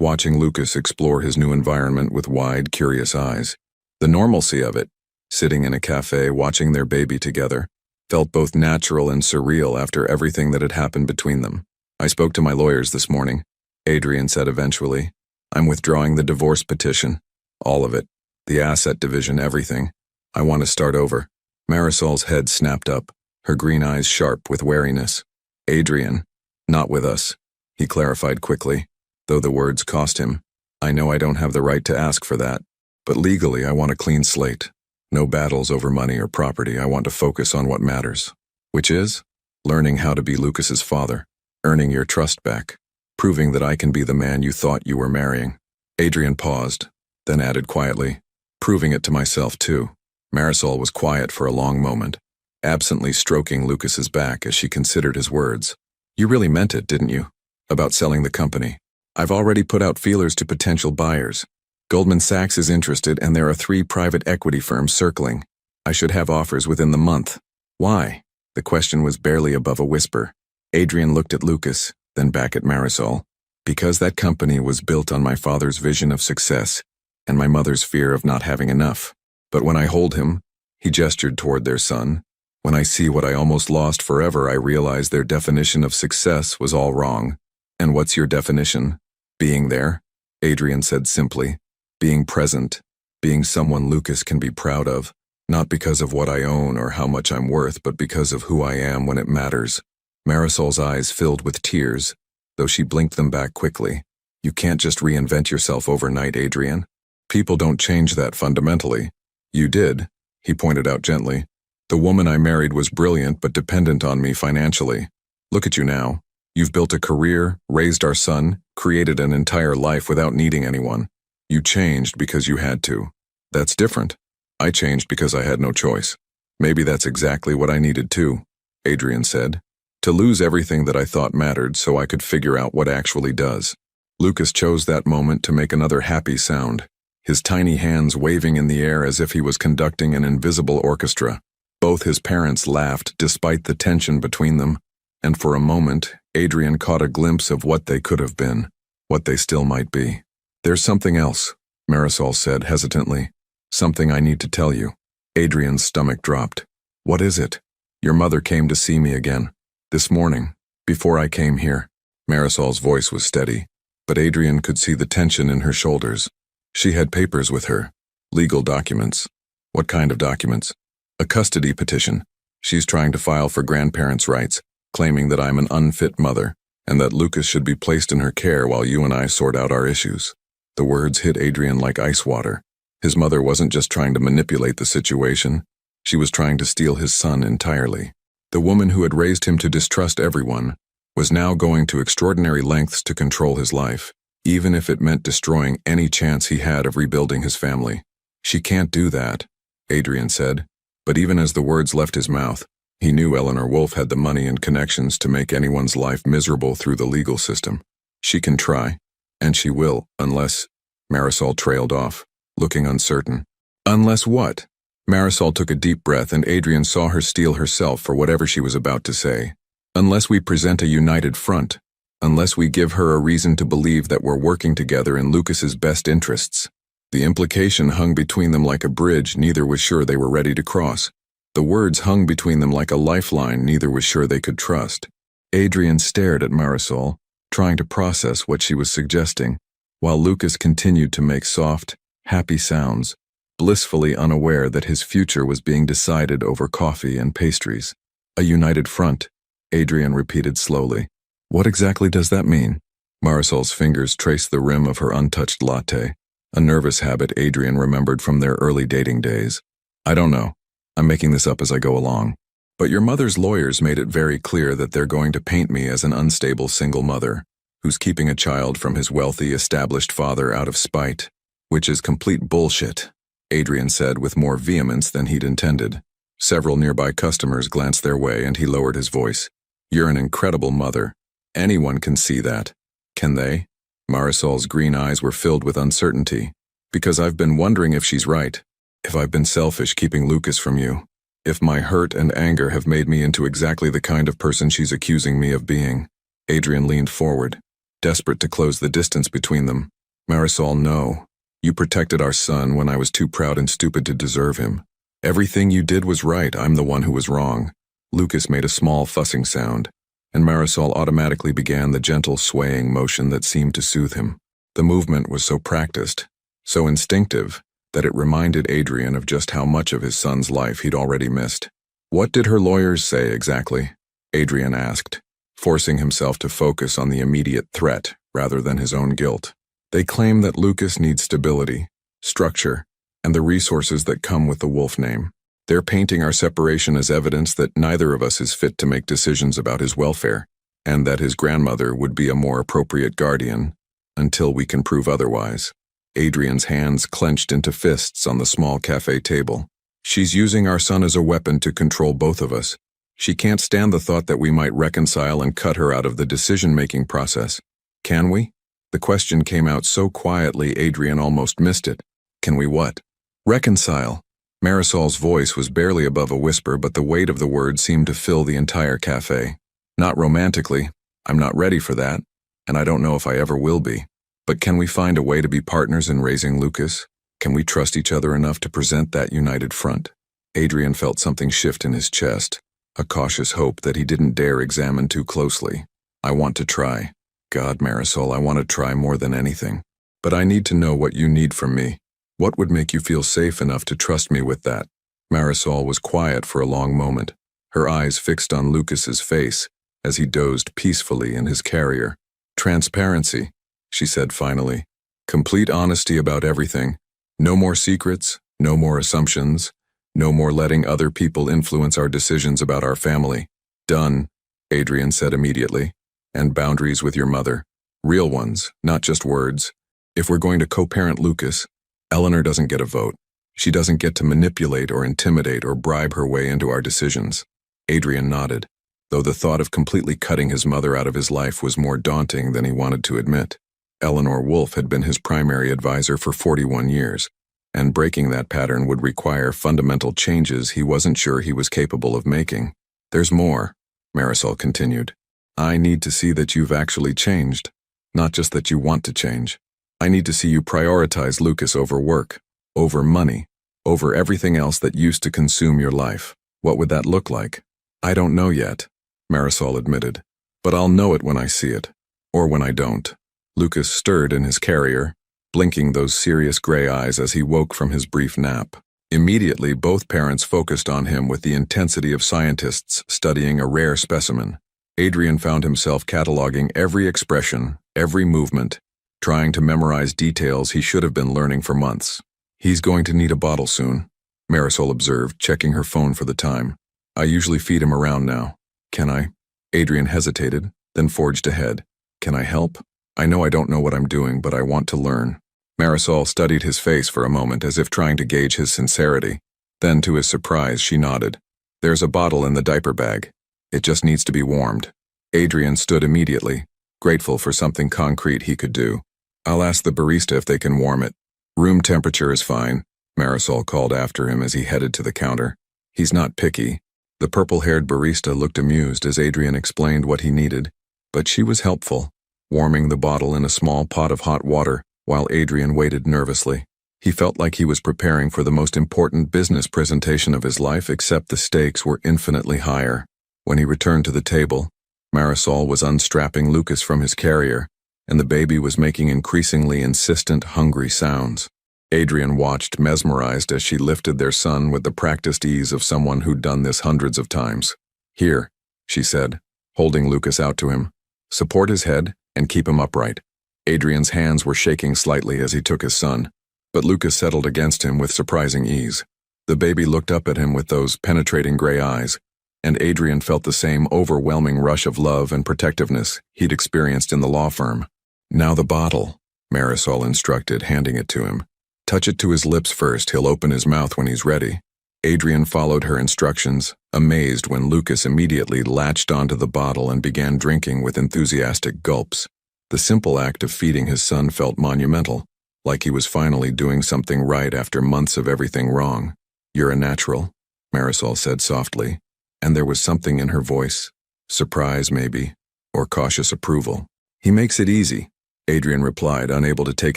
watching Lucas explore his new environment with wide, curious eyes. The normalcy of it, sitting in a cafe watching their baby together, felt both natural and surreal after everything that had happened between them. "I spoke to my lawyers this morning," Adrian said eventually. "I'm withdrawing the divorce petition. All of it. The asset division, everything. I want to start over." Marisol's head snapped up, her green eyes sharp with wariness. "Adrian, not with us," he clarified quickly, though the words cost him. "I know I don't have the right to ask for that, but legally I want a clean slate. No battles over money or property. I want to focus on what matters. Which is? Learning how to be Lucas's father, earning your trust back, proving that I can be the man you thought you were marrying." Adrian paused, then added quietly, "Proving it to myself too." Marisol was quiet for a long moment, absently stroking Lucas's back as she considered his words. "You really meant it, didn't you? About selling the company. I've already put out feelers to potential buyers. Goldman Sachs is interested and there are 3 private equity firms circling. I should have offers within the month." "Why?" The question was barely above a whisper. Adrian looked at Lucas, then back at Marisol. "Because that company was built on my father's vision of success and my mother's fear of not having enough. But when I hold him," he gestured toward their son, "when I see what I almost lost forever, I realize their definition of success was all wrong." "And what's your definition?" "Being there," Adrian said simply. "Being present. Being someone Lucas can be proud of, not because of what I own or how much I'm worth, but because of who I am when it matters." Marisol's eyes filled with tears, though she blinked them back quickly. "You can't just reinvent yourself overnight, Adrian. People don't change that fundamentally. You did," he pointed out gently. "The woman I married was brilliant but dependent on me financially. Look at you now. You've built a career, raised our son, created an entire life without needing anyone. You changed because you had to. That's different. I changed because I had no choice. Maybe that's exactly what I needed too," Adrian said. "To lose everything that I thought mattered so I could figure out what actually does." Lucas chose that moment to make another happy sound, his tiny hands waving in the air as if he was conducting an invisible orchestra. Both his parents laughed despite the tension between them, and for a moment, Adrian caught a glimpse of what they could have been, what they still might be. "There's something else," Marisol said hesitantly. "Something I need to tell you." Adrian's stomach dropped. "What is it?" "Your mother came to see me again. This morning, before I came here." Marisol's voice was steady, but Adrian could see the tension in her shoulders. "She had papers with her. Legal documents." "What kind of documents?" "A custody petition. She's trying to file for grandparents' rights, claiming that I'm an unfit mother, and that Lucas should be placed in her care while you and I sort out our issues." The words hit Adrian like ice water. His mother wasn't just trying to manipulate the situation, she was trying to steal his son entirely. The woman who had raised him to distrust everyone was now going to extraordinary lengths to control his life, even if it meant destroying any chance he had of rebuilding his family. She can't do that, Adrian said, but even as the words left his mouth, he knew Eleanor Wolfe had the money and connections to make anyone's life miserable through the legal system. She can try, and she will, unless… Marisol trailed off, looking uncertain. Unless what? Marisol took a deep breath and Adrian saw her steel herself for whatever she was about to say. Unless we present a united front. Unless we give her a reason to believe that we're working together in Lucas's best interests. The implication hung between them like a bridge neither was sure they were ready to cross. The words hung between them like a lifeline neither was sure they could trust. Adrian stared at Marisol, trying to process what she was suggesting, while Lucas continued to make soft, happy sounds, blissfully unaware that his future was being decided over coffee and pastries. A united front, Adrian repeated slowly. What exactly does that mean? Marisol's fingers traced the rim of her untouched latte, a nervous habit Adrian remembered from their early dating days. I don't know. I'm making this up as I go along. But your mother's lawyers made it very clear that they're going to paint me as an unstable single mother, who's keeping a child from his wealthy, established father out of spite, which is complete bullshit, Adrian said with more vehemence than he'd intended. Several nearby customers glanced their way and he lowered his voice. You're an incredible mother. Anyone can see that. Can they? Marisol's green eyes were filled with uncertainty. Because I've been wondering if she's right. If I've been selfish keeping Lucas from you. If my hurt and anger have made me into exactly the kind of person she's accusing me of being. Adrian leaned forward, desperate to close the distance between them. Marisol, no. You protected our son when I was too proud and stupid to deserve him. Everything you did was right, I'm the one who was wrong. Lucas made a small fussing sound, and Marisol automatically began the gentle swaying motion that seemed to soothe him. The movement was so practiced, so instinctive, that it reminded Adrian of just how much of his son's life he'd already missed. What did her lawyers say exactly? Adrian asked, forcing himself to focus on the immediate threat rather than his own guilt. They claim that Lucas needs stability, structure, and the resources that come with the Wolfe name. They're painting our separation as evidence that neither of us is fit to make decisions about his welfare, and that his grandmother would be a more appropriate guardian, until we can prove otherwise. Adrian's hands clenched into fists on the small cafe table. She's using our son as a weapon to control both of us. She can't stand the thought that we might reconcile and cut her out of the decision-making process. Can we? The question came out so quietly Adrian almost missed it. Can we what? Reconcile. Marisol's voice was barely above a whisper, but the weight of the word seemed to fill the entire cafe. Not romantically. I'm not ready for that, and I don't know if I ever will be. But can we find a way to be partners in raising Lucas? Can we trust each other enough to present that united front? Adrian felt something shift in his chest, a cautious hope that he didn't dare examine too closely. I want to try. God, Marisol, I want to try more than anything. But I need to know what you need from me. What would make you feel safe enough to trust me with that? Marisol was quiet for a long moment, her eyes fixed on Lucas's face as he dozed peacefully in his carrier. Transparency, she said finally. Complete honesty about everything. No more secrets, no more assumptions, no more letting other people influence our decisions about our family. Done, Adrian said immediately. And boundaries with your mother. Real ones, not just words. If we're going to co-parent Lucas, Eleanor doesn't get a vote. She doesn't get to manipulate or intimidate or bribe her way into our decisions. Adrian nodded, though the thought of completely cutting his mother out of his life was more daunting than he wanted to admit. Eleanor Wolfe had been his primary advisor for 41 years, and breaking that pattern would require fundamental changes he wasn't sure he was capable of making. There's more, Marisol continued. I need to see that you've actually changed, not just that you want to change. I need to see you prioritize Lucas over work, over money, over everything else that used to consume your life. What would that look like? I don't know yet, Marisol admitted, but I'll know it when I see it, or when I don't. Lucas stirred in his carrier, blinking those serious gray eyes as he woke from his brief nap. Immediately, both parents focused on him with the intensity of scientists studying a rare specimen. Adrian found himself cataloging every expression, every movement, trying to memorize details he should have been learning for months. "He's going to need a bottle soon," Marisol observed, checking her phone for the time. "I usually feed him around now. Can I?" Adrian hesitated, then forged ahead. "Can I help? I know I don't know what I'm doing, but I want to learn." Marisol studied his face for a moment as if trying to gauge his sincerity. Then, to his surprise, she nodded. "There's a bottle in the diaper bag. It just needs to be warmed." Adrian stood immediately, grateful for something concrete he could do. "I'll ask the barista if they can warm it." "Room temperature is fine," Marisol called after him as he headed to the counter. "He's not picky." The purple-haired barista looked amused as Adrian explained what he needed, but she was helpful, warming the bottle in a small pot of hot water while Adrian waited nervously. He felt like he was preparing for the most important business presentation of his life, except the stakes were infinitely higher. When he returned to the table, Marisol was unstrapping Lucas from his carrier, and the baby was making increasingly insistent, hungry sounds. Adrian watched, mesmerized, as she lifted their son with the practiced ease of someone who'd done this hundreds of times. "Here," she said, holding Lucas out to him. "Support his head and keep him upright." Adrian's hands were shaking slightly as he took his son, but Lucas settled against him with surprising ease. The baby looked up at him with those penetrating gray eyes, and Adrian felt the same overwhelming rush of love and protectiveness he'd experienced in the law firm. "Now the bottle," Marisol instructed, handing it to him. "Touch it to his lips first. He'll open his mouth when he's ready." Adrian followed her instructions, amazed when Lucas immediately latched onto the bottle and began drinking with enthusiastic gulps. The simple act of feeding his son felt monumental, like he was finally doing something right after months of everything wrong. "You're a natural," Marisol said softly, and there was something in her voice, surprise maybe, or cautious approval. "He makes it easy," Adrian replied, unable to take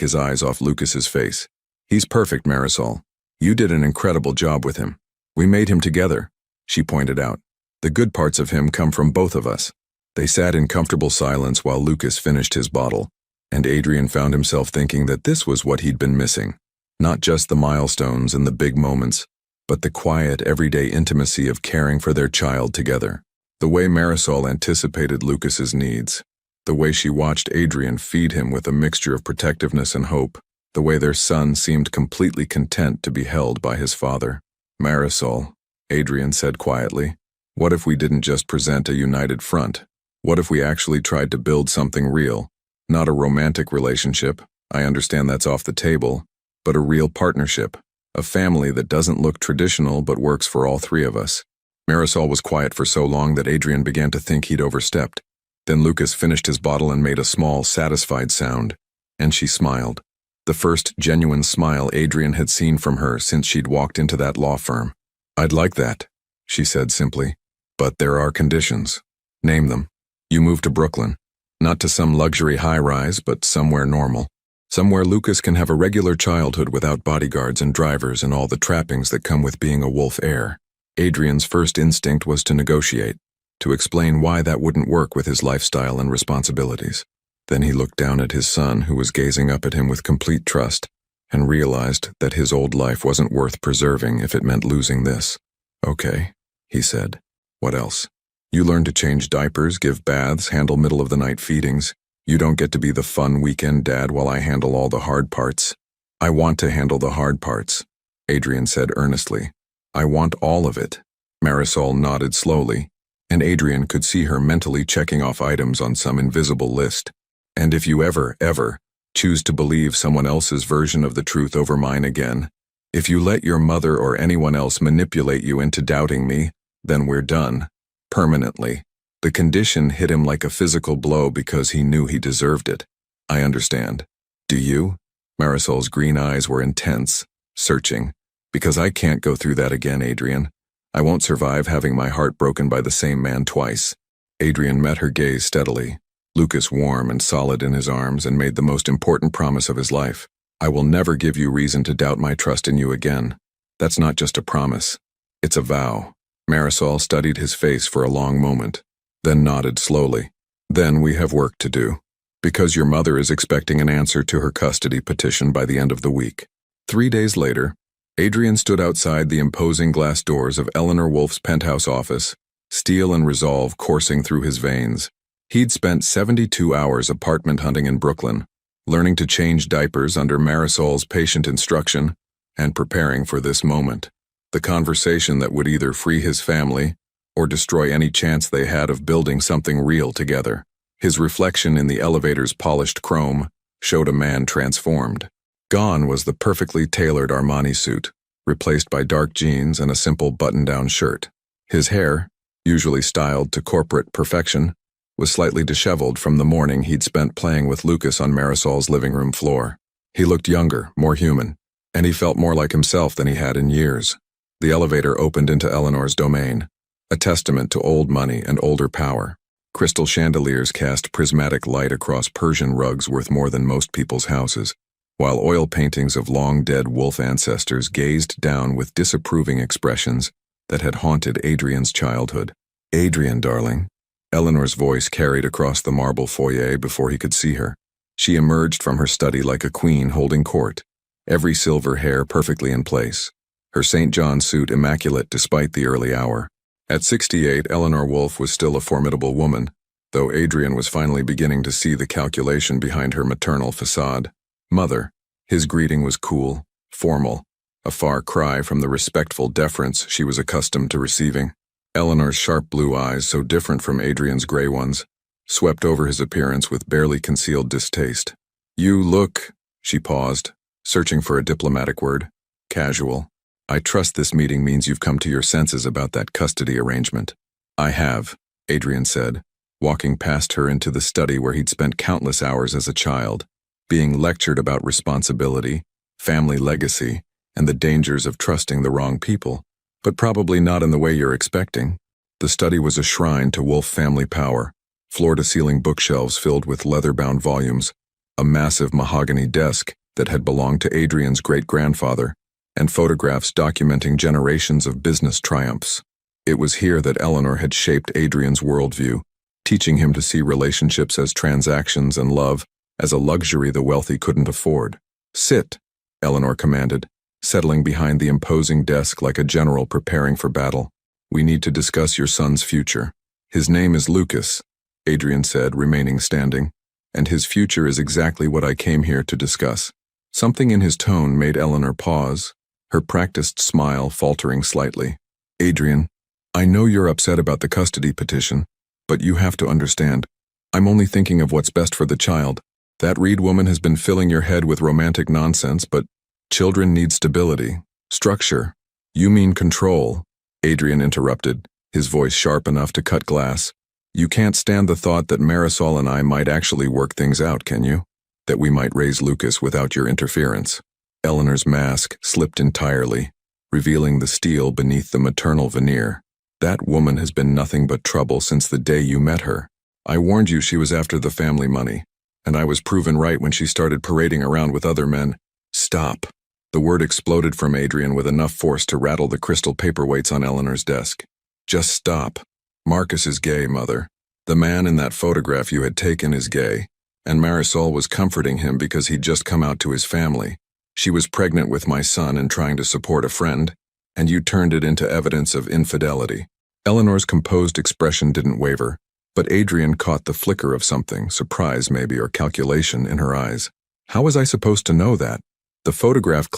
his eyes off Lucas's face. "He's perfect, Marisol. You did an incredible job with him. We made him together," she pointed out. "The good parts of him come from both of us." They sat in comfortable silence while Lucas finished his bottle, and Adrian found himself thinking that this was what he'd been missing. Not just the milestones and the big moments, but the quiet, everyday intimacy of caring for their child together. The way Marisol anticipated Lucas's needs, the way she watched Adrian feed him with a mixture of protectiveness and hope, the way their son seemed completely content to be held by his father. "Marisol," Adrian said quietly, "what if we didn't just present a united front? What if we actually tried to build something real? Not a romantic relationship, I understand that's off the table, but a real partnership, a family that doesn't look traditional but works for all three of us." Marisol was quiet for so long that Adrian began to think he'd overstepped. Then Lucas finished his bottle and made a small, satisfied sound, and she smiled. The first genuine smile Adrian had seen from her since she'd walked into that law firm. "I'd like that," she said simply, "but there are conditions." "Name them." "You move to Brooklyn. Not to some luxury high-rise, but somewhere normal. Somewhere Lucas can have a regular childhood without bodyguards and drivers and all the trappings that come with being a wolf heir." Adrian's first instinct was to negotiate, to explain why that wouldn't work with his lifestyle and responsibilities. Then he looked down at his son, who was gazing up at him with complete trust, and realized that his old life wasn't worth preserving if it meant losing this. "Okay," he said. "What else? You learn to change diapers, give baths, handle middle-of-the-night feedings. You don't get to be the fun weekend dad while I handle all the hard parts." "I want to handle the hard parts," Adrian said earnestly. "I want all of it." Marisol nodded slowly, and Adrian could see her mentally checking off items on some invisible list. "And if you ever choose to believe someone else's version of the truth over mine again, if you let your mother or anyone else manipulate you into doubting me, then we're done. Permanently." The condition hit him like a physical blow because he knew he deserved it. "I understand. Do you?" Marisol's green eyes were intense, searching. "Because I can't go through that again, Adrian. I won't survive having my heart broken by the same man twice." Adrian met her gaze steadily, Lucas warm and solid in his arms, and made the most important promise of his life. "I will never give you reason to doubt my trust in you again. That's not just a promise. It's a vow." Marisol studied his face for a long moment, then nodded slowly. "Then we have work to do, because your mother is expecting an answer to her custody petition by the end of the week." 3 days later, Adrian stood outside the imposing glass doors of Eleanor Wolf's penthouse office, steel and resolve coursing through his veins. He'd spent 72 hours apartment hunting in Brooklyn, learning to change diapers under Marisol's patient instruction, and preparing for this moment. The conversation that would either free his family or destroy any chance they had of building something real together. His reflection in the elevator's polished chrome showed a man transformed. Gone was the perfectly tailored Armani suit, replaced by dark jeans and a simple button-down shirt. His hair, usually styled to corporate perfection, was slightly disheveled from the morning he'd spent playing with Lucas on Marisol's living room floor. He looked younger, more human, and he felt more like himself than he had in years. The elevator opened into Eleanor's domain, a testament to old money and older power. Crystal chandeliers cast prismatic light across Persian rugs worth more than most people's houses, while oil paintings of long-dead wolf ancestors gazed down with disapproving expressions that had haunted Adrian's childhood. "Adrian, darling." Eleanor's voice carried across the marble foyer before he could see her. She emerged from her study like a queen holding court, every silver hair perfectly in place, her St. John suit immaculate despite the early hour. At 68, Eleanor Wolfe was still a formidable woman, though Adrian was finally beginning to see the calculation behind her maternal facade. "Mother." His greeting was cool, formal, a far cry from the respectful deference she was accustomed to receiving. Eleanor's sharp blue eyes, so different from Adrian's gray ones, swept over his appearance with barely concealed distaste. "You look," she paused, searching for a diplomatic word, "casual. I trust this meeting means you've come to your senses about that custody arrangement." "I have," Adrian said, walking past her into the study where he'd spent countless hours as a child, being lectured about responsibility, family legacy, and the dangers of trusting the wrong people, but probably not in the way you're expecting. The study was a shrine to Wolfe family power, floor-to-ceiling bookshelves filled with leather-bound volumes, a massive mahogany desk that had belonged to Adrian's great-grandfather, and photographs documenting generations of business triumphs. It was here that Eleanor had shaped Adrian's worldview, teaching him to see relationships as transactions and love as a luxury the wealthy couldn't afford. "Sit," Eleanor commanded, settling behind the imposing desk like a general preparing for battle. "We need to discuss your son's future. His name is Lucas," Adrian said, remaining standing, "and his future is exactly what I came here to discuss." Something in his tone made Eleanor pause, her practiced smile faltering slightly. "Adrian, I know you're upset about the custody petition, but you have to understand, I'm only thinking of what's best for the child. That Reed woman has been filling your head with romantic nonsense, but children need stability, structure." "You mean control," Adrian interrupted, his voice sharp enough to cut glass. "You can't stand the thought that Marisol and I might actually work things out, can you? That we might raise Lucas without your interference." Eleanor's mask slipped entirely, revealing the steel beneath the maternal veneer. "That woman has been nothing but trouble since the day you met her. I warned you she was after the family money, and I was proven right when she started parading around with other men." "Stop." The word exploded from Adrian with enough force to rattle the crystal paperweights on Eleanor's desk. "Just stop. Marcus is gay, Mother. The man in that photograph you had taken is gay, and Marisol was comforting him because he'd just come out to his family. She was pregnant with my son and trying to support a friend, and you turned it into evidence of infidelity." Eleanor's composed expression didn't waver, but Adrian caught the flicker of something, surprise maybe or calculation, in her eyes. "How was I supposed to know that? The photograph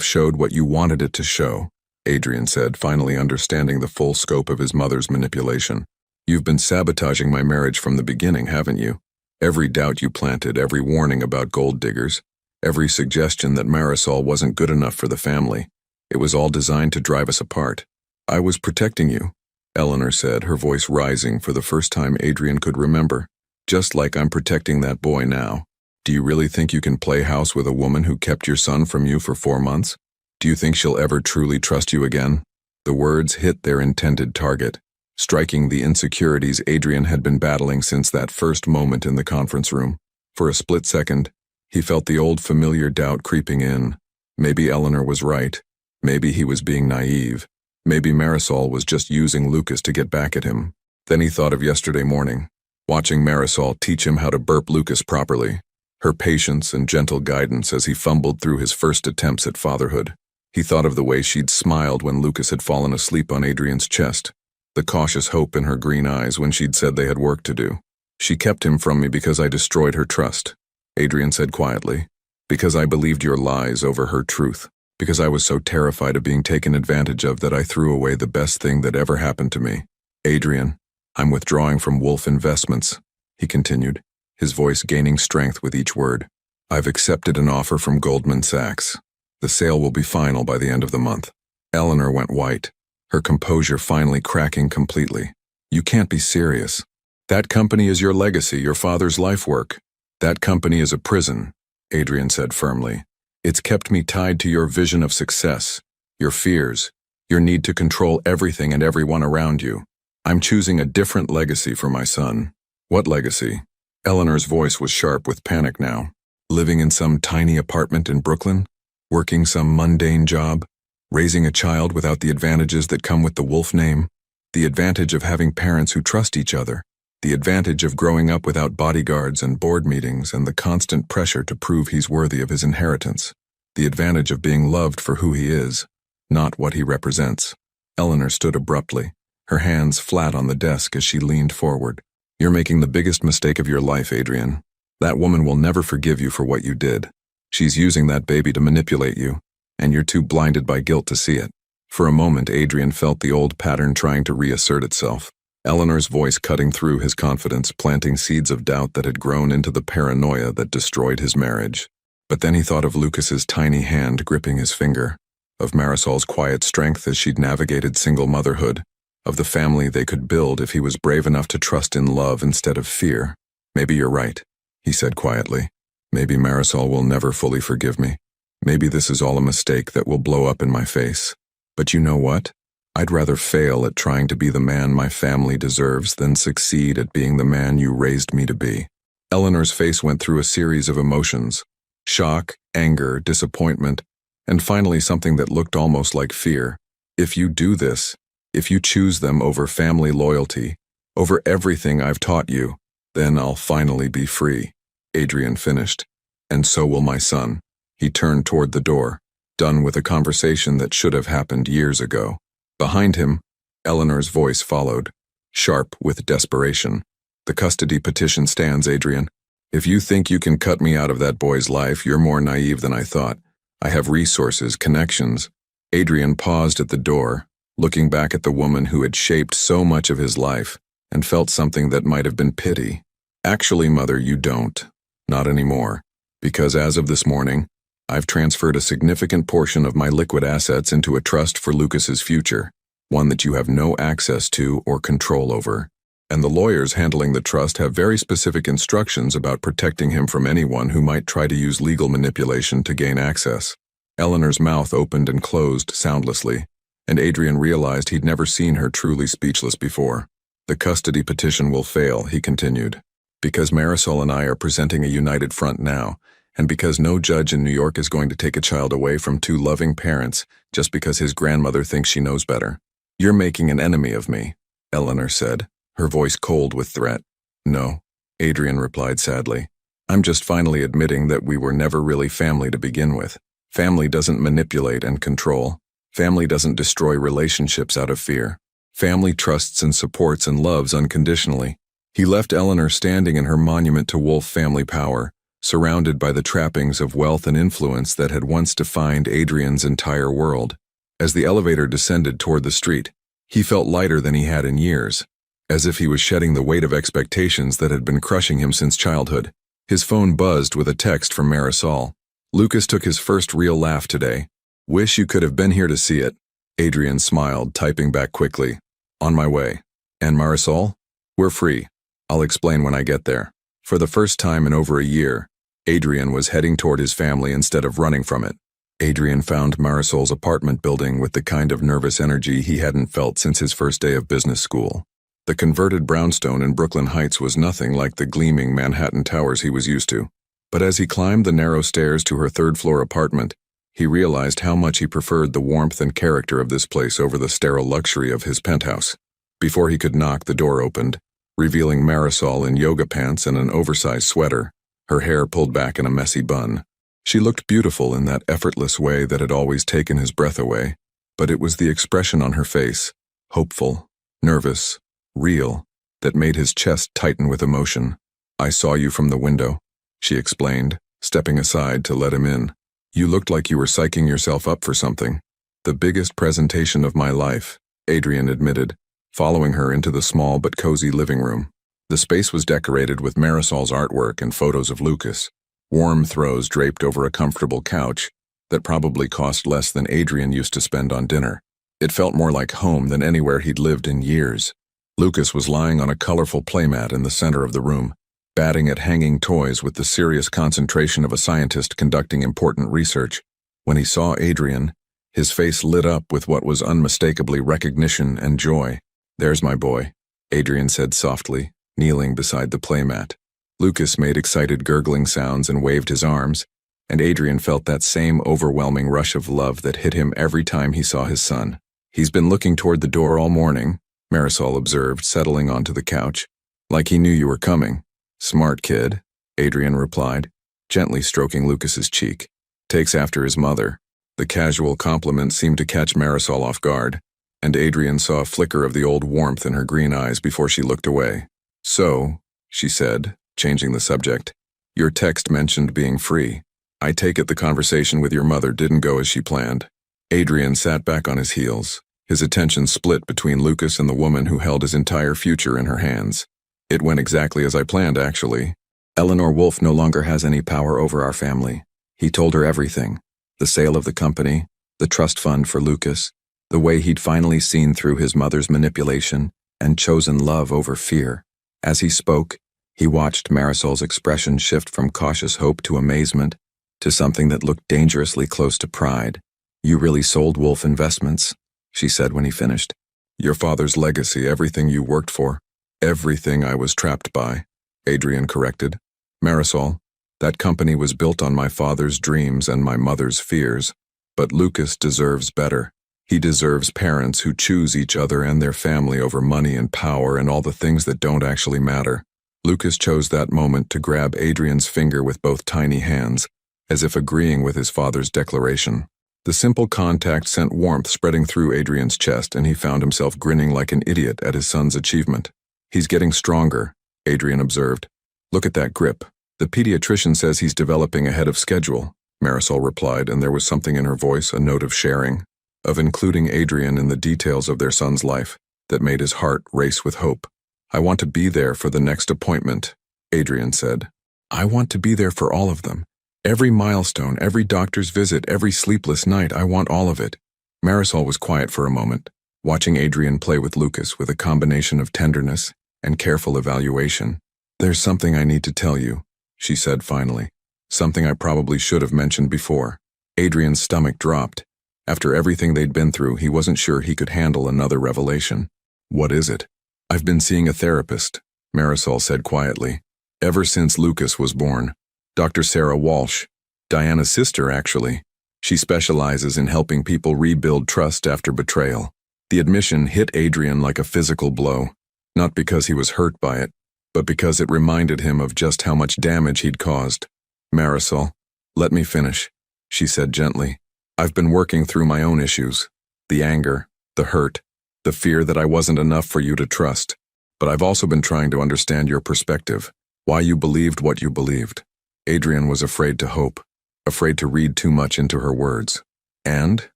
showed what you wanted it to show," Adrian said, finally understanding the full scope of his mother's manipulation. "You've been sabotaging my marriage from the beginning, haven't you? Every doubt you planted, every warning about gold diggers, every suggestion that Marisol wasn't good enough for the family. It was all designed to drive us apart. I was protecting you," Eleanor said, her voice rising for the first time Adrian could remember. "Just like I'm protecting that boy now. Do you really think you can play house with a woman who kept your son from you for 4 months? Do you think she'll ever truly trust you again?" The words hit their intended target, striking the insecurities Adrian had been battling since that first moment in the conference room. For a split second, he felt the old familiar doubt creeping in. Maybe Eleanor was right. Maybe he was being naive. Maybe Marisol was just using Lucas to get back at him. Then he thought of yesterday morning, watching Marisol teach him how to burp Lucas properly, her patience and gentle guidance as he fumbled through his first attempts at fatherhood. He thought of the way she'd smiled when Lucas had fallen asleep on Adrian's chest, the cautious hope in her green eyes when she'd said they had work to do. She kept him from me because I destroyed her trust, Adrian said quietly. Because I believed your lies over her truth. Because I was so terrified of being taken advantage of that I threw away the best thing that ever happened to me. Adrian, I'm withdrawing from Wolf Investments, he continued, his voice gaining strength with each word. I've accepted an offer from Goldman Sachs. The sale will be final by the end of the month. Eleanor went white, her composure finally cracking completely. You can't be serious. That company is your legacy, your father's life work. That company is a prison, Adrian said firmly. It's kept me tied to your vision of success, your fears, your need to control everything and everyone around you. I'm choosing a different legacy for my son. What legacy? Eleanor's voice was sharp with panic now. Living in some tiny apartment in Brooklyn? Working some mundane job? Raising a child without the advantages that come with the Wolf name? The advantage of having parents who trust each other? The advantage of growing up without bodyguards and board meetings and the constant pressure to prove he's worthy of his inheritance? The advantage of being loved for who he is, not what he represents. Eleanor stood abruptly, her hands flat on the desk as she leaned forward. You're making the biggest mistake of your life, Adrian. That woman will never forgive you for what you did. She's using that baby to manipulate you, and you're too blinded by guilt to see it. For a moment, Adrian felt the old pattern trying to reassert itself. Eleanor's voice cutting through his confidence, planting seeds of doubt that had grown into the paranoia that destroyed his marriage. But then he thought of Lucas's tiny hand gripping his finger, of Marisol's quiet strength as she'd navigated single motherhood, of the family they could build if he was brave enough to trust in love instead of fear. Maybe you're right, he said quietly. Maybe Marisol will never fully forgive me. Maybe this is all a mistake that will blow up in my face. But you know what? I'd rather fail at trying to be the man my family deserves than succeed at being the man you raised me to be. Eleanor's face went through a series of emotions. Shock, anger, disappointment, and finally something that looked almost like fear. If you do this, if you choose them over family loyalty, over everything I've taught you, then I'll finally be free, Adrian finished. And so will my son. He turned toward the door, done with a conversation that should have happened years ago. Behind him, Eleanor's voice followed, sharp with desperation. The custody petition stands, Adrian. If you think you can cut me out of that boy's life, you're more naive than I thought. I have resources, connections. Adrian paused at the door, looking back at the woman who had shaped so much of his life, and felt something that might have been pity. Actually, Mother, you don't. Not anymore. Because as of this morning, I've transferred a significant portion of my liquid assets into a trust for Lucas's future, one that you have no access to or control over. And the lawyers handling the trust have very specific instructions about protecting him from anyone who might try to use legal manipulation to gain access. Eleanor's mouth opened and closed soundlessly, and Adrian realized he'd never seen her truly speechless before. The custody petition will fail, he continued, because Marisol and I are presenting a united front now, and because no judge in New York is going to take a child away from two loving parents just because his grandmother thinks she knows better. You're making an enemy of me, Eleanor said, her voice cold with threat. No, Adrian replied sadly. I'm just finally admitting that we were never really family to begin with. Family doesn't manipulate and control. Family doesn't destroy relationships out of fear. Family trusts and supports and loves unconditionally. He left Eleanor standing in her monument to Wolf family power, surrounded by the trappings of wealth and influence that had once defined Adrian's entire world. As the elevator descended toward the street, he felt lighter than he had in years, as if he was shedding the weight of expectations that had been crushing him since childhood. His phone buzzed with a text from Marisol. Lucas took his first real laugh today. Wish you could have been here to see it. Adrian smiled, typing back quickly. On my way. And Marisol? We're free. I'll explain when I get there. For the first time in over a year, Adrian was heading toward his family instead of running from it. Adrian found Marisol's apartment building with the kind of nervous energy he hadn't felt since his first day of business school. The converted brownstone in Brooklyn Heights was nothing like the gleaming Manhattan towers he was used to. But as he climbed the narrow stairs to her third-floor apartment, he realized how much he preferred the warmth and character of this place over the sterile luxury of his penthouse. Before he could knock, the door opened, revealing Marisol in yoga pants and an oversized sweater, her hair pulled back in a messy bun. She looked beautiful in that effortless way that had always taken his breath away, but it was the expression on her face, hopeful, nervous, real, that made his chest tighten with emotion. "I saw you from the window," she explained, stepping aside to let him in. "You looked like you were psyching yourself up for something." "The biggest presentation of my life," Adrian admitted, following her into the small but cozy living room. The space was decorated with Marisol's artwork and photos of Lucas, warm throws draped over a comfortable couch that probably cost less than Adrian used to spend on dinner. It felt more like home than anywhere he'd lived in years. Lucas was lying on a colorful playmat in the center of the room, batting at hanging toys with the serious concentration of a scientist conducting important research. When he saw Adrian, his face lit up with what was unmistakably recognition and joy. "There's my boy," Adrian said softly, kneeling beside the playmat. Lucas made excited gurgling sounds and waved his arms, and Adrian felt that same overwhelming rush of love that hit him every time he saw his son. "He's been looking toward the door all morning," Marisol observed, settling onto the couch. "Like he knew you were coming." "Smart kid," Adrian replied, gently stroking Lucas's cheek. "Takes after his mother." The casual compliment seemed to catch Marisol off guard, and Adrian saw a flicker of the old warmth in her green eyes before she looked away. "So," she said, changing the subject, "your text mentioned being free. I take it the conversation with your mother didn't go as she planned." Adrian sat back on his heels, his attention split between Lucas and the woman who held his entire future in her hands. "It went exactly as I planned, actually. Eleanor Wolfe no longer has any power over our family." He told her everything: the sale of the company, the trust fund for Lucas, the way he'd finally seen through his mother's manipulation and chosen love over fear. As he spoke, he watched Marisol's expression shift from cautious hope to amazement, to something that looked dangerously close to pride. "You really sold Wolfe Investments," she said when he finished. "Your father's legacy, everything you worked for." "Everything I was trapped by," Adrian corrected. "Marisol, that company was built on my father's dreams and my mother's fears. But Lucas deserves better. He deserves parents who choose each other and their family over money and power and all the things that don't actually matter." Lucas chose that moment to grab Adrian's finger with both tiny hands, as if agreeing with his father's declaration. The simple contact sent warmth spreading through Adrian's chest, and he found himself grinning like an idiot at his son's achievement. "He's getting stronger," Adrian observed. "Look at that grip. The pediatrician says he's developing ahead of schedule," Marisol replied, and there was something in her voice, a note of sharing, of including Adrian in the details of their son's life, that made his heart race with hope. "I want to be there for the next appointment," Adrian said. "I want to be there for all of them. Every milestone, every doctor's visit, every sleepless night, I want all of it." Marisol was quiet for a moment, watching Adrian play with Lucas with a combination of tenderness and careful evaluation. "There's something I need to tell you," she said finally. "Something I probably should have mentioned before." Adrian's stomach dropped. After everything they'd been through, he wasn't sure he could handle another revelation. "What is it?" "I've been seeing a therapist," Marisol said quietly, "ever since Lucas was born. Dr. Sarah Walsh, Diana's sister, actually. She specializes in helping people rebuild trust after betrayal." The admission hit Adrian like a physical blow, not because he was hurt by it, but because it reminded him of just how much damage he'd caused. "Marisol, let me finish," she said gently. "I've been working through my own issues. The anger, the hurt, the fear that I wasn't enough for you to trust. But I've also been trying to understand your perspective, why you believed what you believed." Adrian was afraid to hope, afraid to read too much into her words. And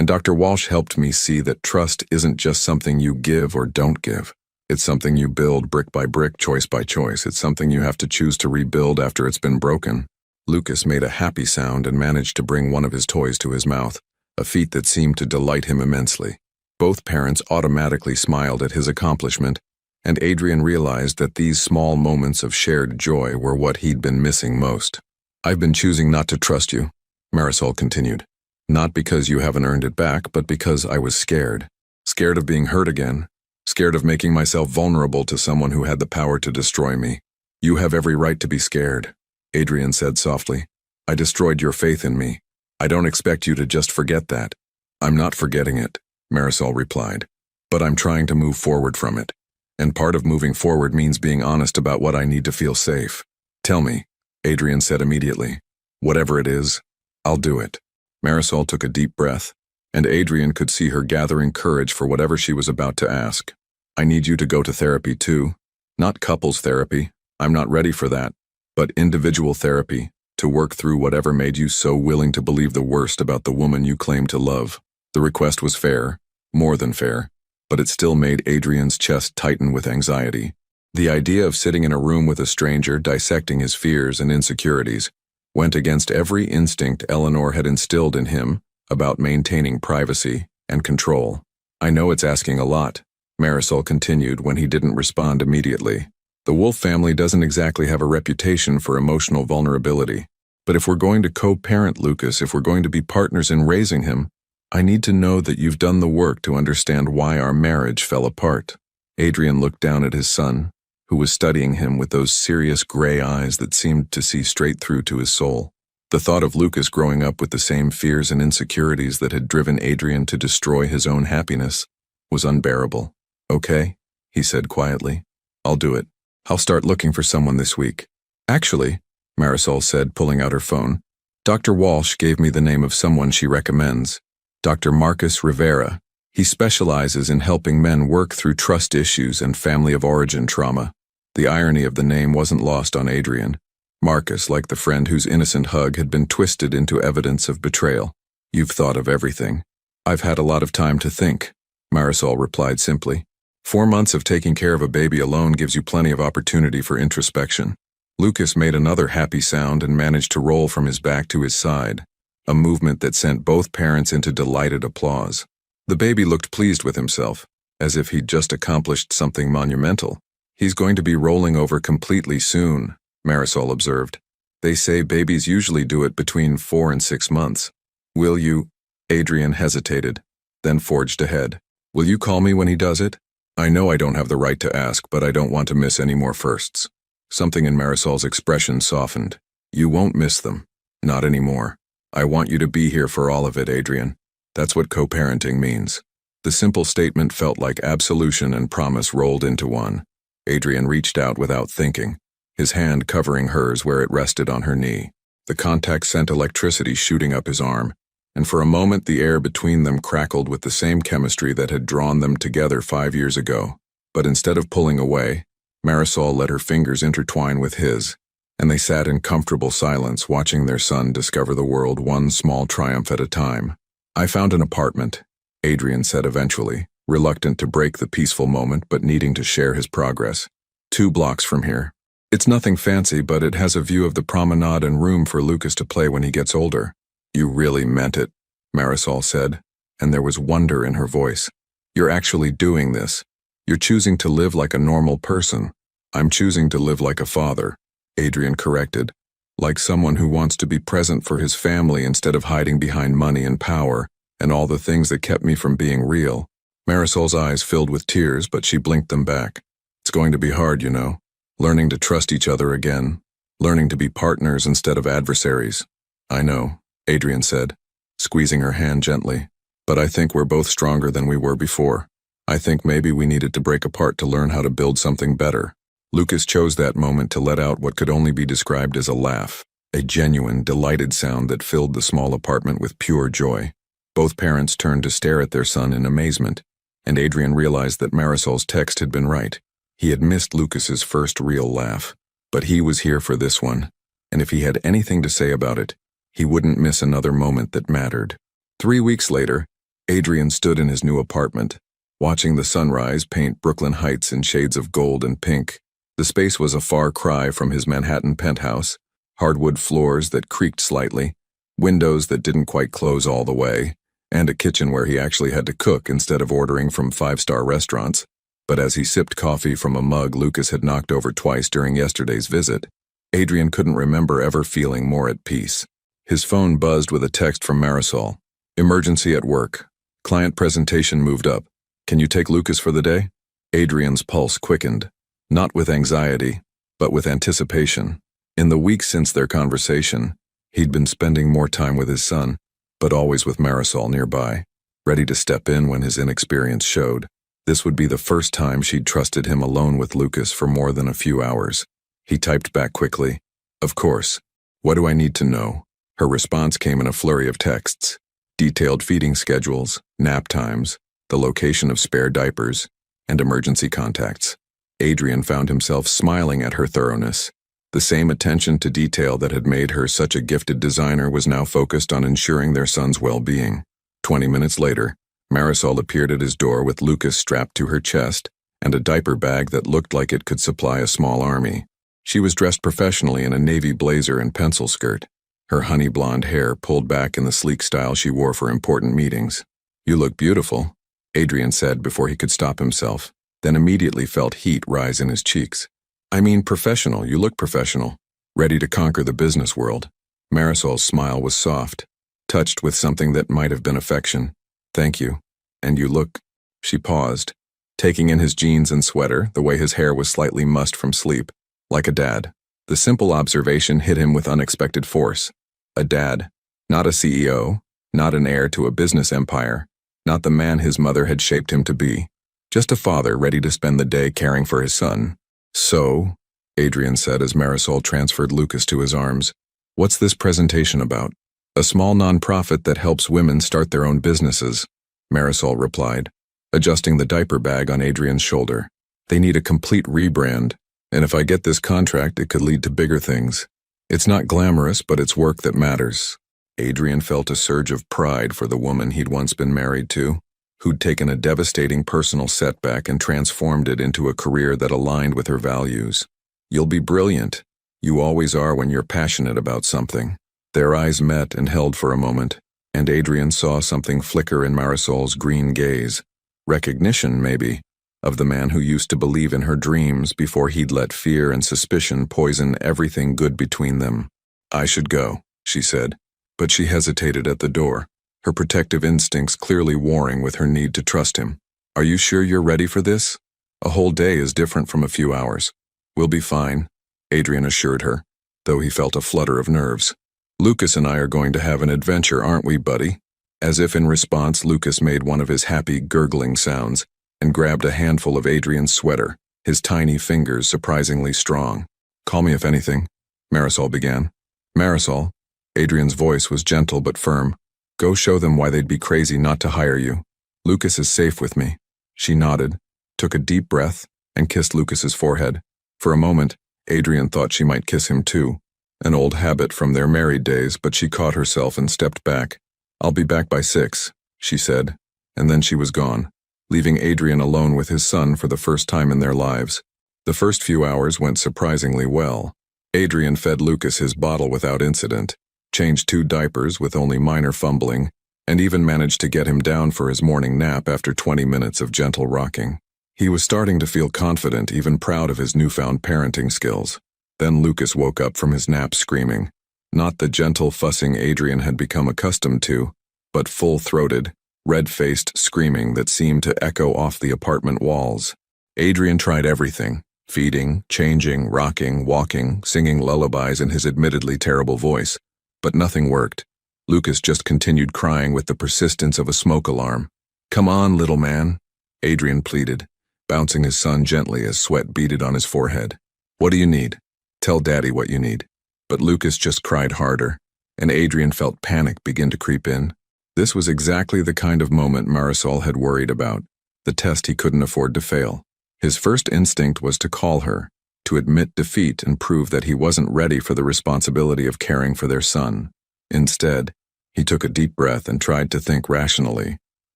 Dr. Walsh helped me see that trust isn't just something you give or don't give. It's something you build brick by brick, choice by choice. It's something you have to choose to rebuild after it's been broken. Lucas made a happy sound and managed to bring one of his toys to his mouth, a feat that seemed to delight him immensely. Both parents automatically smiled at his accomplishment, and Adrian realized that these small moments of shared joy were what he'd been missing most. "I've been choosing not to trust you," Marisol continued. "Not because you haven't earned it back, but because I was scared. Scared of being hurt again. Scared of making myself vulnerable to someone who had the power to destroy me." "You have every right to be scared," Adrian said softly. "I destroyed your faith in me. I don't expect you to just forget that." "I'm not forgetting it," Marisol replied. "But I'm trying to move forward from it. And part of moving forward means being honest about what I need to feel safe." "Tell me," Adrian said immediately. "Whatever it is, I'll do it." Marisol took a deep breath, and Adrian could see her gathering courage for whatever she was about to ask. "I need you to go to therapy too," Not couples therapy, I'm not ready for that, but individual therapy, to work through whatever made you so willing to believe the worst about the woman you claim to love. The request was fair, more than fair, but it still made Adrian's chest tighten with anxiety. The idea of sitting in a room with a stranger dissecting his fears and insecurities went against every instinct Eleanor had instilled in him about maintaining privacy and control. I know it's asking a lot, Marisol continued when he didn't respond immediately. The Wolf family doesn't exactly have a reputation for emotional vulnerability. But if we're going to co-parent Lucas, if we're going to be partners in raising him, I need to know that you've done the work to understand why our marriage fell apart. Adrian looked down at his son, who was studying him with those serious gray eyes that seemed to see straight through to his soul. The thought of Lucas growing up with the same fears and insecurities that had driven Adrian to destroy his own happiness was unbearable. Okay, he said quietly. I'll do it. I'll start looking for someone this week. Actually, Marisol said, pulling out her phone, Dr. Walsh gave me the name of someone she recommends. Dr. Marcus Rivera. He specializes in helping men work through trust issues and family of origin trauma. The irony of the name wasn't lost on Adrian. Marcus, like the friend whose innocent hug had been twisted into evidence of betrayal. You've thought of everything. I've had a lot of time to think, Marisol replied simply. 4 months of taking care of a baby alone gives you plenty of opportunity for introspection. Lucas made another happy sound and managed to roll from his back to his side, a movement that sent both parents into delighted applause. The baby looked pleased with himself, as if he'd just accomplished something monumental. He's going to be rolling over completely soon, Marisol observed. They say babies usually do it between 4 and 6 months. Will you? Adrian hesitated, then forged ahead. Will you call me when he does it? I know I don't have the right to ask, but I don't want to miss any more firsts. Something in Marisol's expression softened. You won't miss them. Not anymore. I want you to be here for all of it, Adrian. That's what co-parenting means. The simple statement felt like absolution and promise rolled into one. Adrian reached out without thinking, his hand covering hers where it rested on her knee. The contact sent electricity shooting up his arm, and for a moment the air between them crackled with the same chemistry that had drawn them together 5 years ago. But instead of pulling away, Marisol let her fingers intertwine with his, and they sat in comfortable silence watching their son discover the world one small triumph at a time. I found an apartment, Adrian said eventually, reluctant to break the peaceful moment but needing to share his progress. 2 blocks from here. It's nothing fancy, but it has a view of the promenade and room for Lucas to play when he gets older. You really meant it, Marisol said, and there was wonder in her voice. You're actually doing this. You're choosing to live like a normal person. I'm choosing to live like a father, Adrian corrected, like someone who wants to be present for his family instead of hiding behind money and power and all the things that kept me from being real. Marisol's eyes filled with tears, but she blinked them back. It's going to be hard, you know. Learning to trust each other again. Learning to be partners instead of adversaries. I know, Adrian said, squeezing her hand gently. But I think we're both stronger than we were before. I think maybe we needed to break apart to learn how to build something better. Lucas chose that moment to let out what could only be described as a laugh, a genuine, delighted sound that filled the small apartment with pure joy. Both parents turned to stare at their son in amazement, and Adrian realized that Marisol's text had been right. He had missed Lucas's first real laugh, but he was here for this one, and if he had anything to say about it, he wouldn't miss another moment that mattered. 3 weeks later, Adrian stood in his new apartment, watching the sunrise paint Brooklyn Heights in shades of gold and pink. The space was a far cry from his Manhattan penthouse, hardwood floors that creaked slightly, windows that didn't quite close all the way, and a kitchen where he actually had to cook instead of ordering from 5-star restaurants. But as he sipped coffee from a mug Lucas had knocked over twice during yesterday's visit, Adrian couldn't remember ever feeling more at peace. His phone buzzed with a text from Marisol. Emergency at work. Client presentation moved up. Can you take Lucas for the day? Adrian's pulse quickened. Not with anxiety, but with anticipation. In the weeks since their conversation, he'd been spending more time with his son, but always with Marisol nearby, ready to step in when his inexperience showed. This would be the first time she'd trusted him alone with Lucas for more than a few hours. He typed back quickly, "Of course. What do I need to know?" Her response came in a flurry of texts. Detailed feeding schedules, nap times, the location of spare diapers, and emergency contacts. Adrian found himself smiling at her thoroughness. The same attention to detail that had made her such a gifted designer was now focused on ensuring their son's well-being. 20 minutes later, Marisol appeared at his door with Lucas strapped to her chest and a diaper bag that looked like it could supply a small army. She was dressed professionally in a navy blazer and pencil skirt, her honey blonde hair pulled back in the sleek style she wore for important meetings. "You look beautiful," Adrian said before he could stop himself, then immediately felt heat rise in his cheeks. "I mean professional, you look professional, ready to conquer the business world." Marisol's smile was soft, touched with something that might have been affection. "Thank you. And you look—" She paused, taking in his jeans and sweater, the way his hair was slightly mussed from sleep, like a dad. The simple observation hit him with unexpected force. A dad, not a CEO, not an heir to a business empire, not the man his mother had shaped him to be. Just a father ready to spend the day caring for his son. "So," Adrian said as Marisol transferred Lucas to his arms, "what's this presentation about?" "A small nonprofit that helps women start their own businesses," Marisol replied, adjusting the diaper bag on Adrian's shoulder. "They need a complete rebrand, and if I get this contract, it could lead to bigger things. It's not glamorous, but it's work that matters." Adrian felt a surge of pride for the woman he'd once been married to, who'd taken a devastating personal setback and transformed it into a career that aligned with her values. "You'll be brilliant. You always are when you're passionate about something." Their eyes met and held for a moment, and Adrian saw something flicker in Marisol's green gaze. Recognition, maybe, of the man who used to believe in her dreams before he'd let fear and suspicion poison everything good between them. "I should go," she said, but she hesitated at the door, her protective instincts clearly warring with her need to trust him. "Are you sure you're ready for this? A whole day is different from a few hours." "We'll be fine," Adrian assured her, though he felt a flutter of nerves. "Lucas and I are going to have an adventure, aren't we, buddy?" As if in response, Lucas made one of his happy, gurgling sounds and grabbed a handful of Adrian's sweater, his tiny fingers surprisingly strong. "Call me if anything," Marisol began. "Marisol," Adrian's voice was gentle but firm, "go show them why they'd be crazy not to hire you. Lucas is safe with me." She nodded, took a deep breath, and kissed Lucas's forehead. For a moment, Adrian thought she might kiss him too, an old habit from their married days, but she caught herself and stepped back. "I'll be back by 6, she said, and then she was gone, leaving Adrian alone with his son for the first time in their lives. The first few hours went surprisingly well. Adrian fed Lucas his bottle without incident, changed 2 diapers with only minor fumbling, and even managed to get him down for his morning nap after 20 minutes of gentle rocking. He was starting to feel confident, even proud of his newfound parenting skills. Then Lucas woke up from his nap screaming, not the gentle fussing Adrian had become accustomed to, but full-throated, red-faced screaming that seemed to echo off the apartment walls. Adrian tried everything, feeding, changing, rocking, walking, singing lullabies in his admittedly terrible voice, but nothing worked. Lucas just continued crying with the persistence of a smoke alarm. "Come on, little man," Adrian pleaded, bouncing his son gently as sweat beaded on his forehead. "What do you need? Tell Daddy what you need." But Lucas just cried harder, and Adrian felt panic begin to creep in. This was exactly the kind of moment Marisol had worried about, the test he couldn't afford to fail. His first instinct was to call her, to admit defeat and prove that he wasn't ready for the responsibility of caring for their son. Instead, he took a deep breath and tried to think rationally.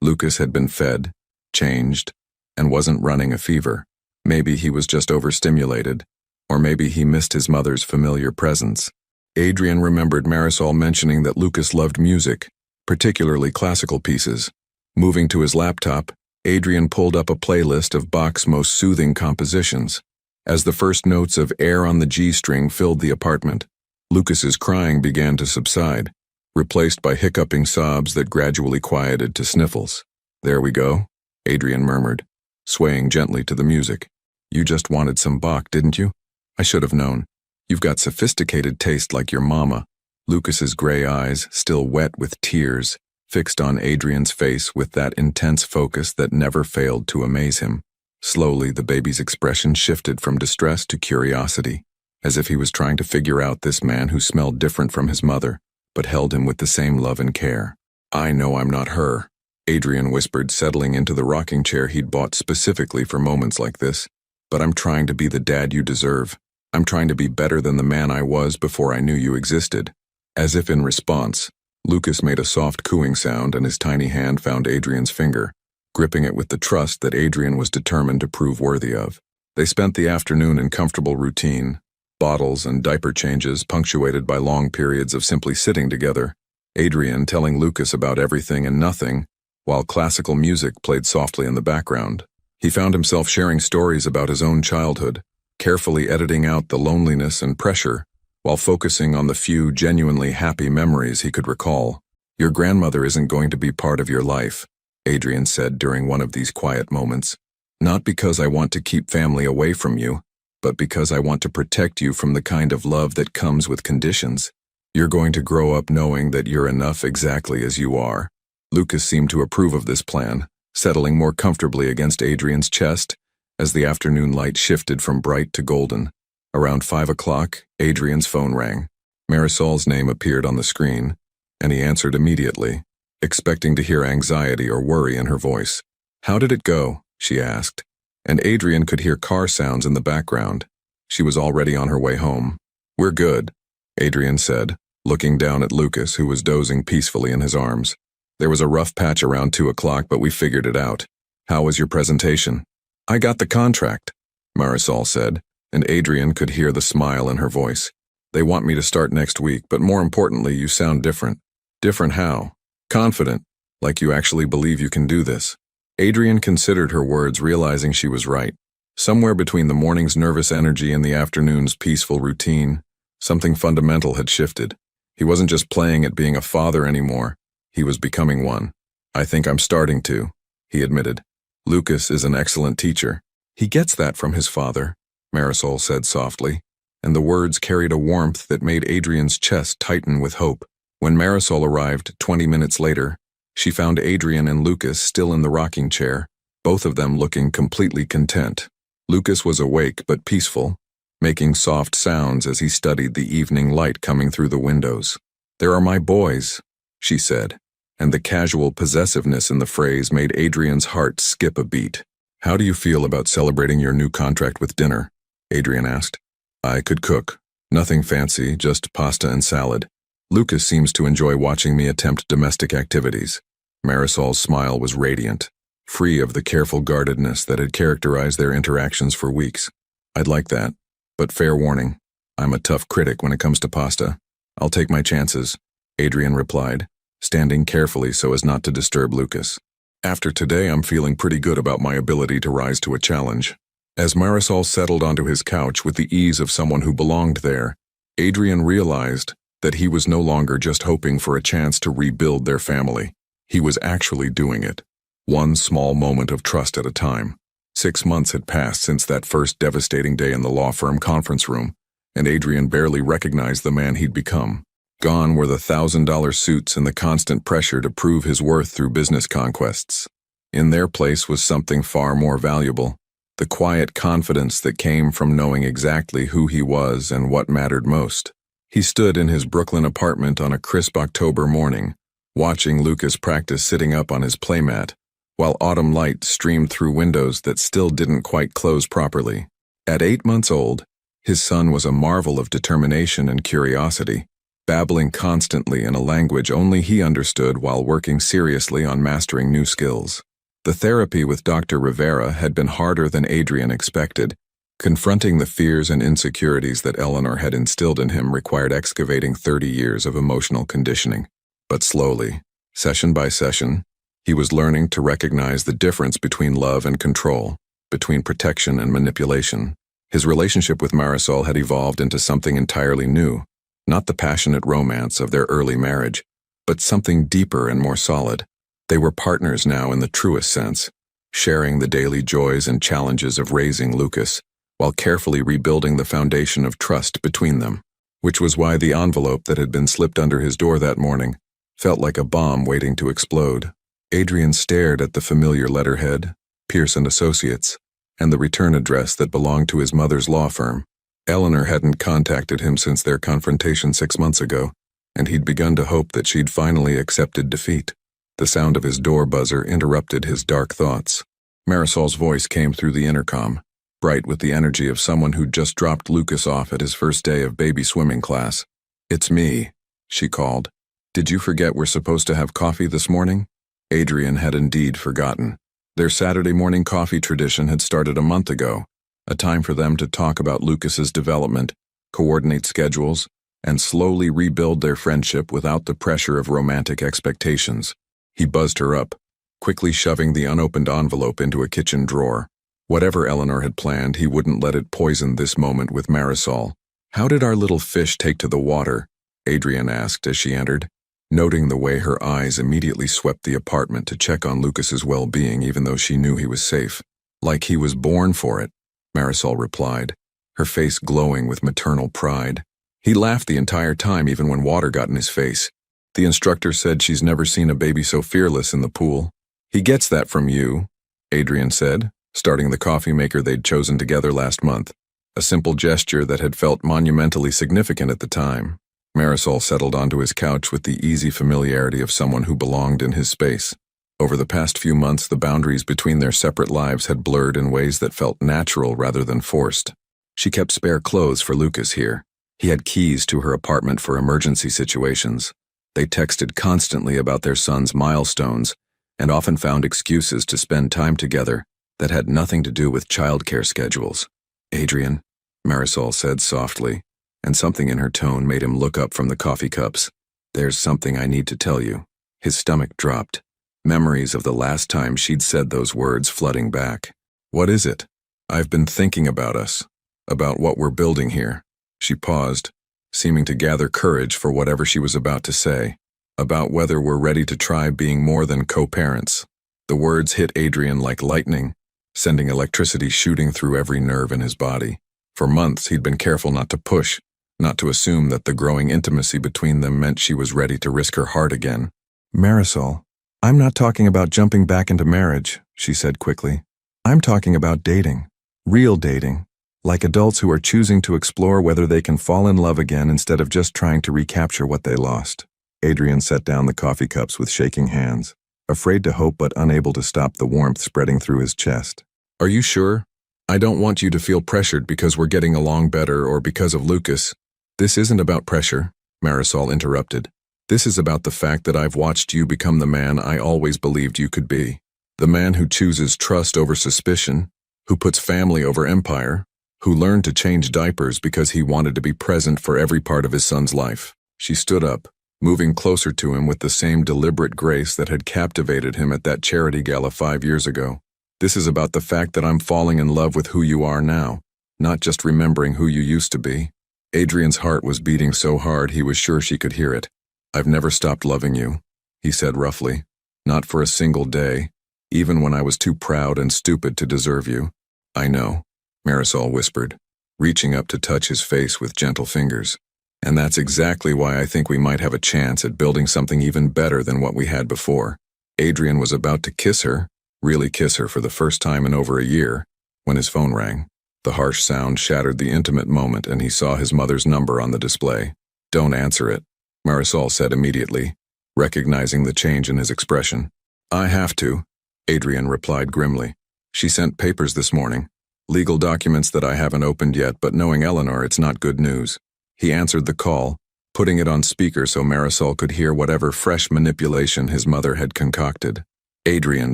Lucas had been fed, changed, and wasn't running a fever. Maybe he was just overstimulated, or maybe he missed his mother's familiar presence. Adrian remembered Marisol mentioning that Lucas loved music, particularly classical pieces. Moving to his laptop, Adrian pulled up a playlist of Bach's most soothing compositions. As the first notes of Air on the G string filled the apartment, Lucas's crying began to subside, replaced by hiccuping sobs that gradually quieted to sniffles. "There we go," Adrian murmured, swaying gently to the music. "You just wanted some Bach, didn't you? I should have known. You've got sophisticated taste like your mama." Lucas's gray eyes, still wet with tears, fixed on Adrian's face with that intense focus that never failed to amaze him. Slowly, the baby's expression shifted from distress to curiosity, as if he was trying to figure out this man who smelled different from his mother, but held him with the same love and care. "I know I'm not her," Adrian whispered, settling into the rocking chair he'd bought specifically for moments like this. but I'm trying to be the dad you deserve. I'm trying to be better than the man I was before I knew you existed." As if in response, Lucas made a soft cooing sound and his tiny hand found Adrian's finger, gripping it with the trust that Adrian was determined to prove worthy of. They spent the afternoon in comfortable routine, bottles and diaper changes punctuated by long periods of simply sitting together, Adrian telling Lucas about everything and nothing, while classical music played softly in the background. He found himself sharing stories about his own childhood, carefully editing out the loneliness and pressure, while focusing on the few genuinely happy memories he could recall. "Your grandmother isn't going to be part of your life," Adrian said during one of these quiet moments. "Not because I want to keep family away from you, but because I want to protect you from the kind of love that comes with conditions. You're going to grow up knowing that you're enough exactly as you are." Lucas seemed to approve of this plan, settling more comfortably against Adrian's chest as the afternoon light shifted from bright to golden. Around 5 o'clock, Adrian's phone rang. Marisol's name appeared on the screen, and he answered immediately, expecting to hear anxiety or worry in her voice. "How did it go?" she asked, and Adrian could hear car sounds in the background. She was already on her way home. "We're good," Adrian said, looking down at Lucas, who was dozing peacefully in his arms. "There was a rough patch around 2 o'clock, but we figured it out. How was your presentation?" "I got the contract," Marisol said, and Adrian could hear the smile in her voice. "They want me to start next week, but more importantly, you sound different." "Different how?" "Confident, like you actually believe you can do this." Adrian considered her words, realizing she was right. Somewhere between the morning's nervous energy and the afternoon's peaceful routine, something fundamental had shifted. He wasn't just playing at being a father anymore, he was becoming one. "I think I'm starting to," he admitted. "Lucas is an excellent teacher. He gets that from his father," Marisol said softly, and the words carried a warmth that made Adrian's chest tighten with hope. When Marisol arrived 20 minutes later, she found Adrian and Lucas still in the rocking chair, both of them looking completely content. Lucas was awake but peaceful, making soft sounds as he studied the evening light coming through the windows. "There are my boys," she said, and the casual possessiveness in the phrase made Adrian's heart skip a beat. "How do you feel about celebrating your new contract with dinner?" Adrian asked. "I could cook. Nothing fancy, just pasta and salad. Lucas seems to enjoy watching me attempt domestic activities." Marisol's smile was radiant, free of the careful guardedness that had characterized their interactions for weeks. "I'd like that, but fair warning, I'm a tough critic when it comes to pasta. I'll take my chances," Adrian replied, standing carefully so as not to disturb Lucas. "After today, I'm feeling pretty good about my ability to rise to a challenge." As Marisol settled onto his couch with the ease of someone who belonged there, Adrian realized that he was no longer just hoping for a chance to rebuild their family. He was actually doing it, one small moment of trust at a time. 6 months had passed since that first devastating day in the law firm conference room, and Adrian barely recognized the man he'd become. Gone were the $1,000 suits and the constant pressure to prove his worth through business conquests. In their place was something far more valuable, the quiet confidence that came from knowing exactly who he was and what mattered most. He stood in his Brooklyn apartment on a crisp October morning, watching Lucas practice sitting up on his playmat, while autumn light streamed through windows that still didn't quite close properly. At 8 months old, his son was a marvel of determination and curiosity, babbling constantly in a language only he understood while working seriously on mastering new skills. The therapy with Dr. Rivera had been harder than Adrian expected. Confronting the fears and insecurities that Eleanor had instilled in him required excavating 30 years of emotional conditioning. But slowly, session by session, he was learning to recognize the difference between love and control, between protection and manipulation. His relationship with Marisol had evolved into something entirely new, not the passionate romance of their early marriage, but something deeper and more solid. They were partners now in the truest sense, sharing the daily joys and challenges of raising Lucas, while carefully rebuilding the foundation of trust between them, which was why the envelope that had been slipped under his door that morning felt like a bomb waiting to explode. Adrian stared at the familiar letterhead, Pearson Associates, and the return address that belonged to his mother's law firm. Eleanor hadn't contacted him since their confrontation 6 months ago, and he'd begun to hope that she'd finally accepted defeat. The sound of his door buzzer interrupted his dark thoughts. Marisol's voice came through the intercom. bright with the energy of someone who'd just dropped Lucas off at his first day of baby swimming class. "It's me," she called. "Did you forget we're supposed to have coffee this morning?" Adrian had indeed forgotten. Their Saturday morning coffee tradition had started a month ago, a time for them to talk about Lucas's development, coordinate schedules, and slowly rebuild their friendship without the pressure of romantic expectations. He buzzed her up, quickly shoving the unopened envelope into a kitchen drawer. Whatever Eleanor had planned, he wouldn't let it poison this moment with Marisol. "How did our little fish take to the water?" Adrian asked as she entered, noting the way her eyes immediately swept the apartment to check on Lucas's well-being even though she knew he was safe. "Like he was born for it," Marisol replied, her face glowing with maternal pride. He laughed the entire time even when water got in his face. "The instructor said she's never seen a baby so fearless in the pool." "He gets that from you," Adrian said, starting the coffee maker they'd chosen together last month, a simple gesture that had felt monumentally significant at the time. Marisol settled onto his couch with the easy familiarity of someone who belonged in his space. Over the past few months, the boundaries between their separate lives had blurred in ways that felt natural rather than forced. She kept spare clothes for Lucas here. He had keys to her apartment for emergency situations. They texted constantly about their son's milestones and often found excuses to spend time together that had nothing to do with childcare schedules. "Adrian," Marisol said softly, and something in her tone made him look up from the coffee cups. "There's something I need to tell you." His stomach dropped, memories of the last time she'd said those words flooding back. "What is it?" "I've been thinking about us, about what we're building here." She paused, seeming to gather courage for whatever she was about to say, "about whether we're ready to try being more than co-parents." The words hit Adrian like lightning, sending electricity shooting through every nerve in his body. For months, he'd been careful not to push, not to assume that the growing intimacy between them meant she was ready to risk her heart again. "Marisol, I'm not talking about jumping back into marriage," she said quickly. "I'm talking about dating. Real dating. Like adults who are choosing to explore whether they can fall in love again instead of just trying to recapture what they lost." Adrian set down the coffee cups with shaking hands, afraid to hope but unable to stop the warmth spreading through his chest. "Are you sure? I don't want you to feel pressured because we're getting along better or because of Lucas." "This isn't about pressure," Marisol interrupted. "This is about the fact that I've watched you become the man I always believed you could be. The man who chooses trust over suspicion, who puts family over empire, who learned to change diapers because he wanted to be present for every part of his son's life." She stood up, moving closer to him with the same deliberate grace that had captivated him at that charity gala 5 years ago. "This is about the fact that I'm falling in love with who you are now, not just remembering who you used to be." Adrian's heart was beating so hard he was sure she could hear it. "I've never stopped loving you," he said roughly. "Not for a single day, even when I was too proud and stupid to deserve you." "I know," Marisol whispered, reaching up to touch his face with gentle fingers. "And that's exactly why I think we might have a chance at building something even better than what we had before." Adrian was about to kiss her, really kiss her for the first time in over a year, when his phone rang. The harsh sound shattered the intimate moment and he saw his mother's number on the display. "Don't answer it," Marisol said immediately, recognizing the change in his expression. "I have to," Adrian replied grimly. "She sent papers this morning. Legal documents that I haven't opened yet, but knowing Eleanor, it's not good news." He answered the call, putting it on speaker so Marisol could hear whatever fresh manipulation his mother had concocted. "Adrian,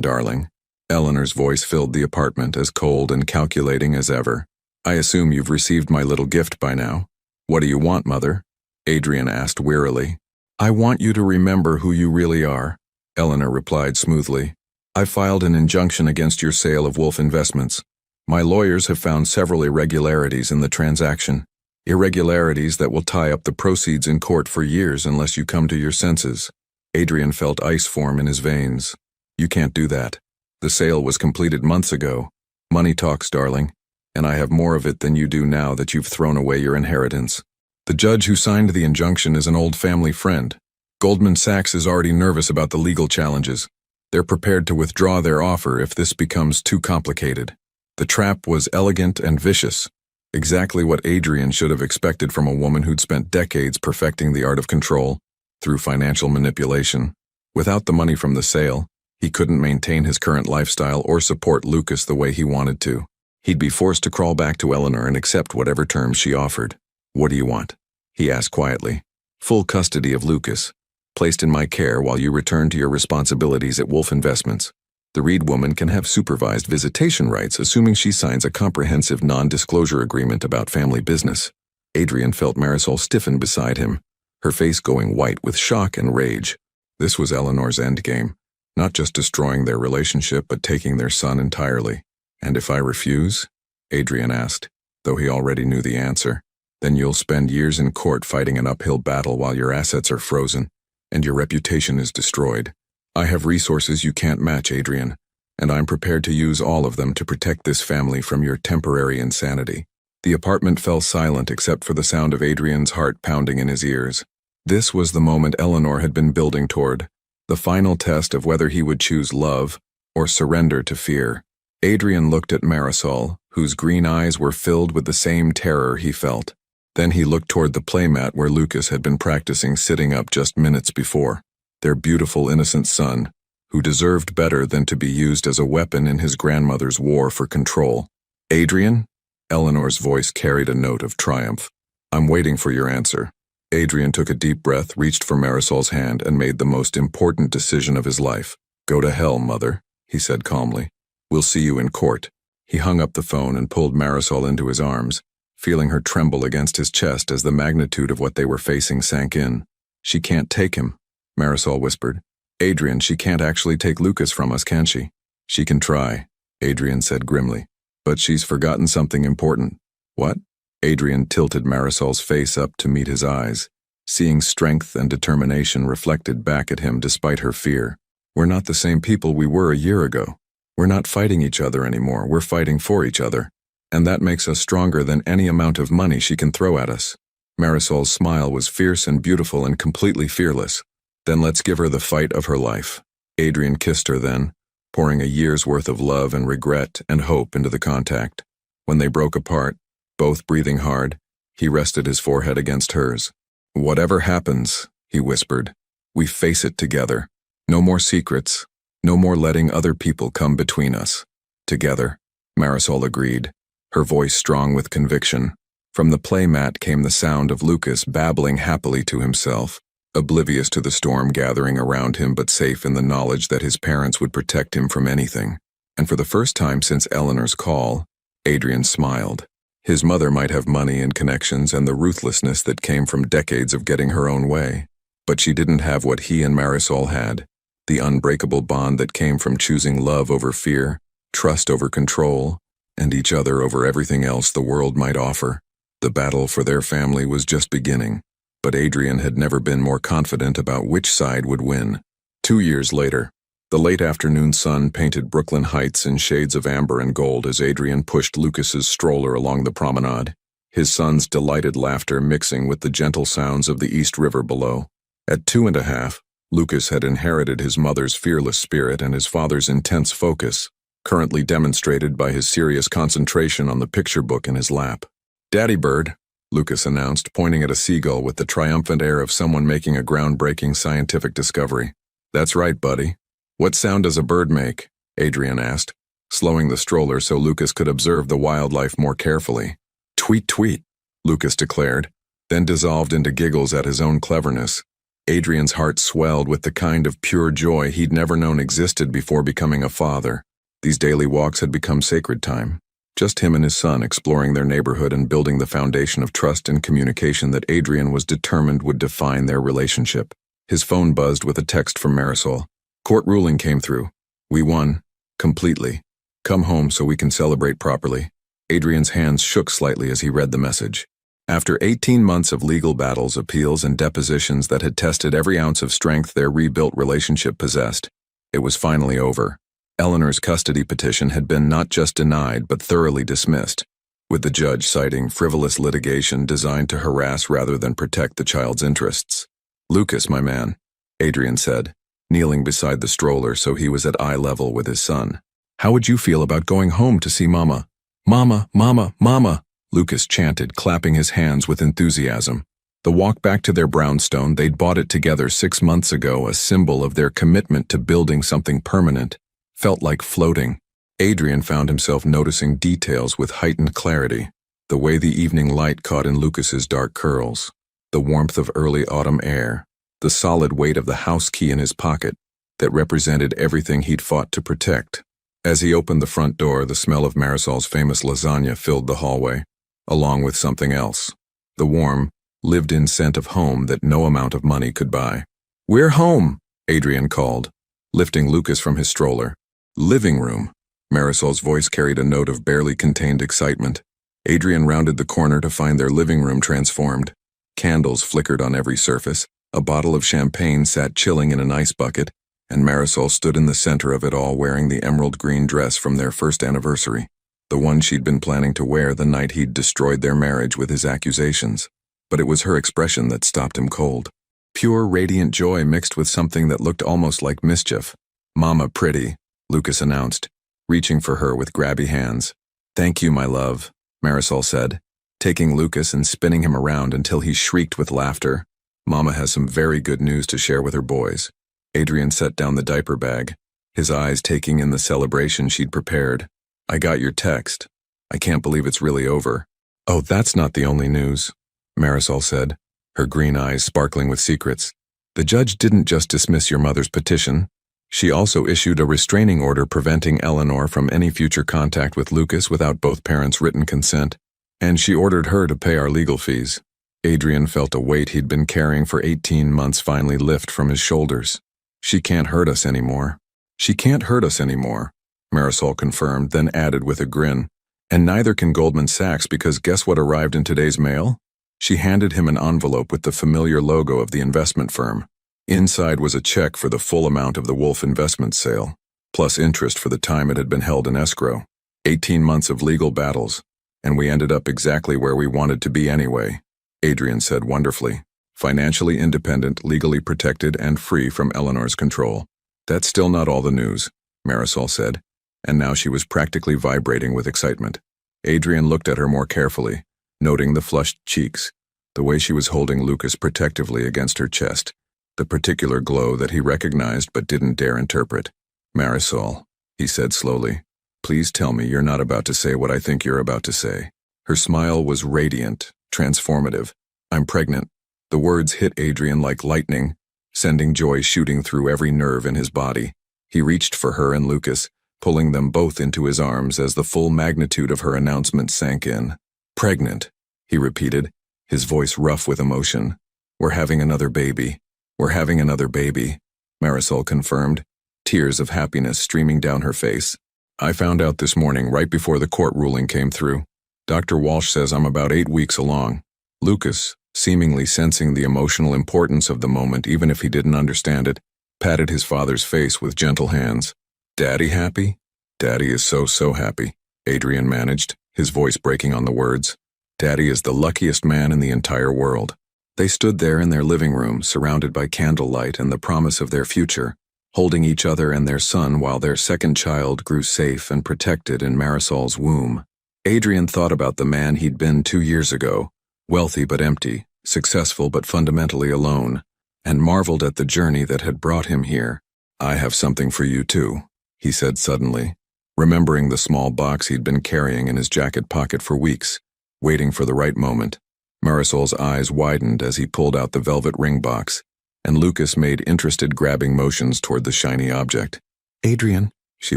darling." Eleanor's voice filled the apartment, as cold and calculating as ever. "I assume you've received my little gift by now." "What do you want, Mother?" Adrian asked wearily. "I want you to remember who you really are," Eleanor replied smoothly. "I filed an injunction against your sale of Wolf Investments. My lawyers have found several irregularities in the transaction. Irregularities that will tie up the proceeds in court for years unless you come to your senses." Adrian felt ice form in his veins. "You can't do that. The sale was completed months ago. Money talks, darling, and I have more of it than you do now that you've thrown away your inheritance. The judge who signed the injunction is an old family friend. Goldman Sachs is already nervous about the legal challenges. They're prepared to withdraw their offer if this becomes too complicated." The trap was elegant and vicious, exactly what Adrian should have expected from a woman who'd spent decades perfecting the art of control through financial manipulation. Without the money from the sale, he couldn't maintain his current lifestyle or support Lucas the way he wanted to. He'd be forced to crawl back to Eleanor and accept whatever terms she offered. "What do you want?" he asked quietly. "Full custody of Lucas, placed in my care while you return to your responsibilities at Wolf Investments. The Reed woman can have supervised visitation rights, assuming she signs a comprehensive non-disclosure agreement about family business." Adrian felt Marisol stiffen beside him, her face going white with shock and rage. This was Eleanor's endgame, not just destroying their relationship but taking their son entirely. "And if I refuse?" Adrian asked, though he already knew the answer. "Then you'll spend years in court fighting an uphill battle while your assets are frozen, and your reputation is destroyed. I have resources you can't match, Adrian, and I'm prepared to use all of them to protect this family from your temporary insanity." The apartment fell silent except for the sound of Adrian's heart pounding in his ears. This was the moment Eleanor had been building toward, the final test of whether he would choose love or surrender to fear. Adrian looked at Marisol, whose green eyes were filled with the same terror he felt. Then he looked toward the playmat where Lucas had been practicing sitting up just minutes before. Their beautiful, innocent son, who deserved better than to be used as a weapon in his grandmother's war for control. "Adrian?" Eleanor's voice carried a note of triumph. "I'm waiting for your answer." Adrian took a deep breath, reached for Marisol's hand, and made the most important decision of his life. "Go to hell, mother," he said calmly. "We'll see you in court." He hung up the phone and pulled Marisol into his arms, feeling her tremble against his chest as the magnitude of what they were facing sank in. "She can't take him," Marisol whispered. "Adrian, she can't actually take Lucas from us, can she?" "She can try," Adrian said grimly. "But she's forgotten something important." "What?" Adrian tilted Marisol's face up to meet his eyes, seeing strength and determination reflected back at him despite her fear. "We're not the same people we were a year ago. We're not fighting each other anymore, we're fighting for each other. And that makes us stronger than any amount of money she can throw at us." Marisol's smile was fierce and beautiful and completely fearless. "Then let's give her the fight of her life." Adrian kissed her then, pouring a year's worth of love and regret and hope into the contact. When they broke apart, both breathing hard, he rested his forehead against hers. "Whatever happens," he whispered, "we face it together. No more secrets, no more letting other people come between us. Together." Marisol agreed, her voice strong with conviction. From the playmat came the sound of Lucas babbling happily to himself, oblivious to the storm gathering around him but safe in the knowledge that his parents would protect him from anything. And for the first time since Eleanor's call, Adrian smiled. His mother might have money and connections and the ruthlessness that came from decades of getting her own way, but she didn't have what he and Marisol had, the unbreakable bond that came from choosing love over fear, trust over control, and each other over everything else the world might offer. The battle for their family was just beginning, but Adrian had never been more confident about which side would win. 2 years later, the late afternoon sun painted Brooklyn Heights in shades of amber and gold as Adrian pushed Lucas's stroller along the promenade, his son's delighted laughter mixing with the gentle sounds of the East River below. At 2.5, Lucas had inherited his mother's fearless spirit and his father's intense focus, currently demonstrated by his serious concentration on the picture book in his lap. "Daddy bird," Lucas announced, pointing at a seagull with the triumphant air of someone making a groundbreaking scientific discovery. "That's right, buddy." "What sound does a bird make?" Adrian asked, slowing the stroller so Lucas could observe the wildlife more carefully. "Tweet, tweet," Lucas declared, then dissolved into giggles at his own cleverness. Adrian's heart swelled with the kind of pure joy he'd never known existed before becoming a father. These daily walks had become sacred time. Just him and his son exploring their neighborhood and building the foundation of trust and communication that Adrian was determined would define their relationship. His phone buzzed with a text from Marisol. "Court ruling came through. We won. Completely. Come home so we can celebrate properly." Adrian's hands shook slightly as he read the message. After 18 months of legal battles, appeals, and depositions that had tested every ounce of strength their rebuilt relationship possessed, it was finally over. Eleanor's custody petition had been not just denied but thoroughly dismissed, with the judge citing frivolous litigation designed to harass rather than protect the child's interests. "Lucas, my man," Adrian said, kneeling beside the stroller so he was at eye level with his son. "How would you feel about going home to see Mama?" "Mama, Mama, Mama," Lucas chanted, clapping his hands with enthusiasm. The walk back to their brownstone, they'd bought it together 6 months ago, a symbol of their commitment to building something permanent, felt like floating. Adrian found himself noticing details with heightened clarity. The way the evening light caught in Lucas's dark curls, the warmth of early autumn air, the solid weight of the house key in his pocket that represented everything he'd fought to protect. As he opened the front door, the smell of Marisol's famous lasagna filled the hallway, along with something else. The warm, lived-in scent of home that no amount of money could buy. "We're home," Adrian called, lifting Lucas from his stroller. "Living room." Marisol's voice carried a note of barely contained excitement. Adrian rounded the corner to find their living room transformed. Candles flickered on every surface, a bottle of champagne sat chilling in an ice bucket, and Marisol stood in the center of it all wearing the emerald green dress from their first anniversary, the one she'd been planning to wear the night he'd destroyed their marriage with his accusations. But it was her expression that stopped him cold. Pure, radiant joy mixed with something that looked almost like mischief. "Mama pretty," Lucas announced, reaching for her with grabby hands. "Thank you, my love," Marisol said, taking Lucas and spinning him around until he shrieked with laughter. "Mama has some very good news to share with her boys." Adrian set down the diaper bag, his eyes taking in the celebration she'd prepared. "I got your text. I can't believe it's really over." "Oh, that's not the only news," Marisol said, her green eyes sparkling with secrets. "The judge didn't just dismiss your mother's petition. She also issued a restraining order preventing Eleanor from any future contact with Lucas without both parents' written consent, and she ordered her to pay our legal fees." Adrian felt a weight he'd been carrying for 18 months finally lift from his shoulders. "She can't hurt us anymore." "She can't hurt us anymore," Marisol confirmed, then added with a grin. "And neither can Goldman Sachs, because guess what arrived in today's mail?" She handed him an envelope with the familiar logo of the investment firm. Inside was a check for the full amount of the Wolf investment sale, plus interest for the time it had been held in escrow. 18 months of legal battles, and we ended up exactly where we wanted to be anyway, Adrian said wonderfully. Financially independent, legally protected, and free from Eleanor's control. "That's still not all the news," Marisol said, and now she was practically vibrating with excitement. Adrian looked at her more carefully, noting the flushed cheeks, the way she was holding Lucas protectively against her chest, the particular glow that he recognized but didn't dare interpret. "Marisol," he said slowly, "please tell me you're not about to say what I think you're about to say." Her smile was radiant, transformative. "I'm pregnant." The words hit Adrian like lightning, sending joy shooting through every nerve in his body. He reached for her and Lucas, pulling them both into his arms as the full magnitude of her announcement sank in. "Pregnant," he repeated, his voice rough with emotion. "We're having another baby. We're having another baby," Marisol confirmed, tears of happiness streaming down her face. "I found out this morning right before the court ruling came through. Dr. Walsh says I'm about 8 weeks along." Lucas, seemingly sensing the emotional importance of the moment even if he didn't understand it, patted his father's face with gentle hands. "Daddy happy?" "Daddy is so happy," Adrian managed, his voice breaking on the words. "Daddy is the luckiest man in the entire world." They stood there in their living room, surrounded by candlelight and the promise of their future, holding each other and their son while their second child grew safe and protected in Marisol's womb. Adrian thought about the man he'd been 2 years ago, wealthy but empty, successful but fundamentally alone, and marveled at the journey that had brought him here. "I have something for you too," he said suddenly, remembering the small box he'd been carrying in his jacket pocket for weeks, waiting for the right moment. Marisol's eyes widened as he pulled out the velvet ring box, and Lucas made interested grabbing motions toward the shiny object. "Adrian," she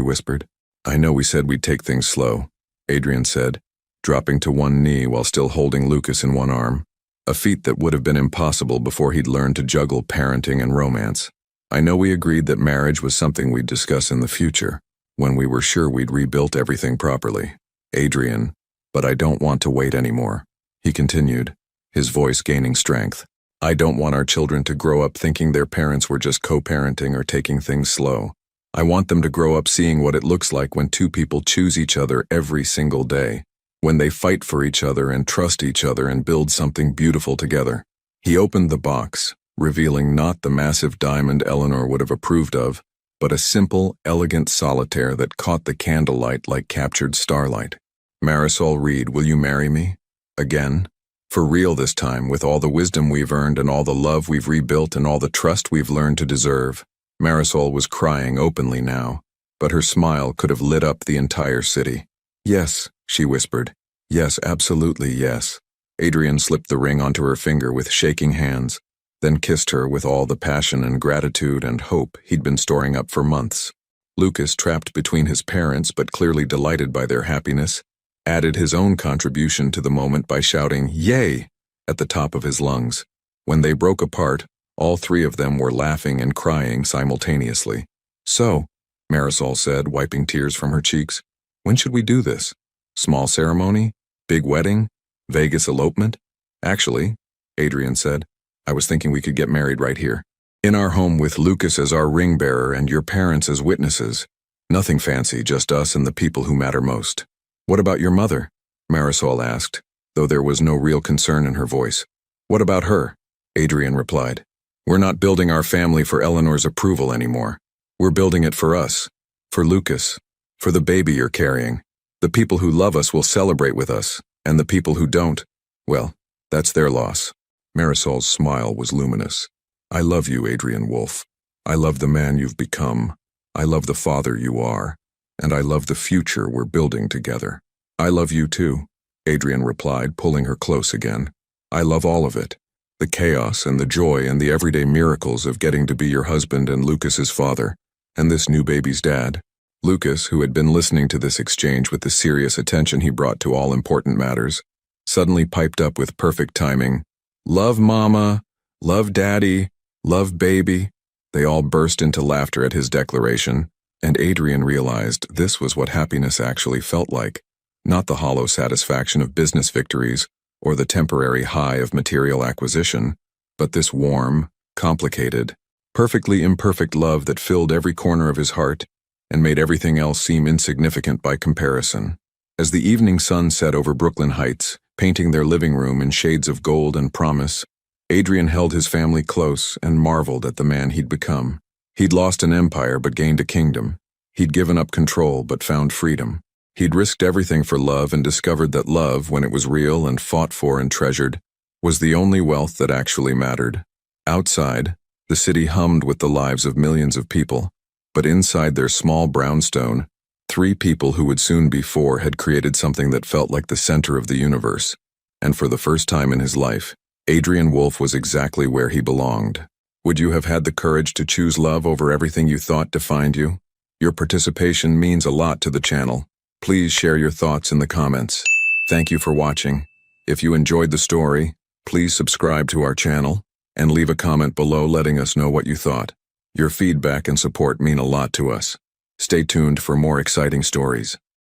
whispered. "I know we said we'd take things slow," Adrian said, dropping to one knee while still holding Lucas in one arm, a feat that would have been impossible before he'd learned to juggle parenting and romance. "I know we agreed that marriage was something we'd discuss in the future, when we were sure we'd rebuilt everything properly. Adrian, but I don't want to wait anymore," he continued, his voice gaining strength. "I don't want our children to grow up thinking their parents were just co-parenting or taking things slow. I want them to grow up seeing what it looks like when two people choose each other every single day, when they fight for each other and trust each other and build something beautiful together." He opened the box, revealing not the massive diamond Eleanor would have approved of, but a simple, elegant solitaire that caught the candlelight like captured starlight. "Marisol Reed, will you marry me? Again? For real this time, with all the wisdom we've earned and all the love we've rebuilt and all the trust we've learned to deserve." Marisol was crying openly now, but her smile could have lit up the entire city. "Yes," she whispered. "Yes, absolutely yes." Adrian slipped the ring onto her finger with shaking hands, then kissed her with all the passion and gratitude and hope he'd been storing up for months. Lucas, trapped between his parents but clearly delighted by their happiness, added his own contribution to the moment by shouting, "Yay!" at the top of his lungs. When they broke apart, all three of them were laughing and crying simultaneously. "So," Marisol said, wiping tears from her cheeks, "when should we do this? Small ceremony? Big wedding? Vegas elopement?" "Actually," Adrian said, "I was thinking we could get married right here. In our home with Lucas as our ring bearer and your parents as witnesses. Nothing fancy, just us and the people who matter most." "What about your mother?" Marisol asked, though there was no real concern in her voice. "What about her?" Adrian replied. "We're not building our family for Eleanor's approval anymore. We're building it for us, for Lucas, for the baby you're carrying. The people who love us will celebrate with us, and the people who don't, well, that's their loss." Marisol's smile was luminous. "I love you, Adrian Wolfe. I love the man you've become. I love the father you are. And I love the future we're building together." "I love you too," Adrian replied, pulling her close again. "I love all of it. The chaos and the joy and the everyday miracles of getting to be your husband and Lucas's father, and this new baby's dad." Lucas, who had been listening to this exchange with the serious attention he brought to all important matters, suddenly piped up with perfect timing, "Love Mama, love Daddy, love Baby." They all burst into laughter at his declaration, and Adrian realized this was what happiness actually felt like, not the hollow satisfaction of business victories or the temporary high of material acquisition, but this warm, complicated, perfectly imperfect love that filled every corner of his heart and made everything else seem insignificant by comparison. As the evening sun set over Brooklyn Heights, painting their living room in shades of gold and promise, Adrian held his family close and marveled at the man he'd become. He'd lost an empire but gained a kingdom. He'd given up control but found freedom. He'd risked everything for love and discovered that love, when it was real and fought for and treasured, was the only wealth that actually mattered. Outside, the city hummed with the lives of millions of people, but inside their small brownstone, three people who would soon be four had created something that felt like the center of the universe. And for the first time in his life, Adrian Wolfe was exactly where he belonged. Would you have had the courage to choose love over everything you thought defined you? Your participation means a lot to the channel. Please share your thoughts in the comments. Thank you for watching. If you enjoyed the story, please subscribe to our channel and leave a comment below letting us know what you thought. Your feedback and support mean a lot to us. Stay tuned for more exciting stories.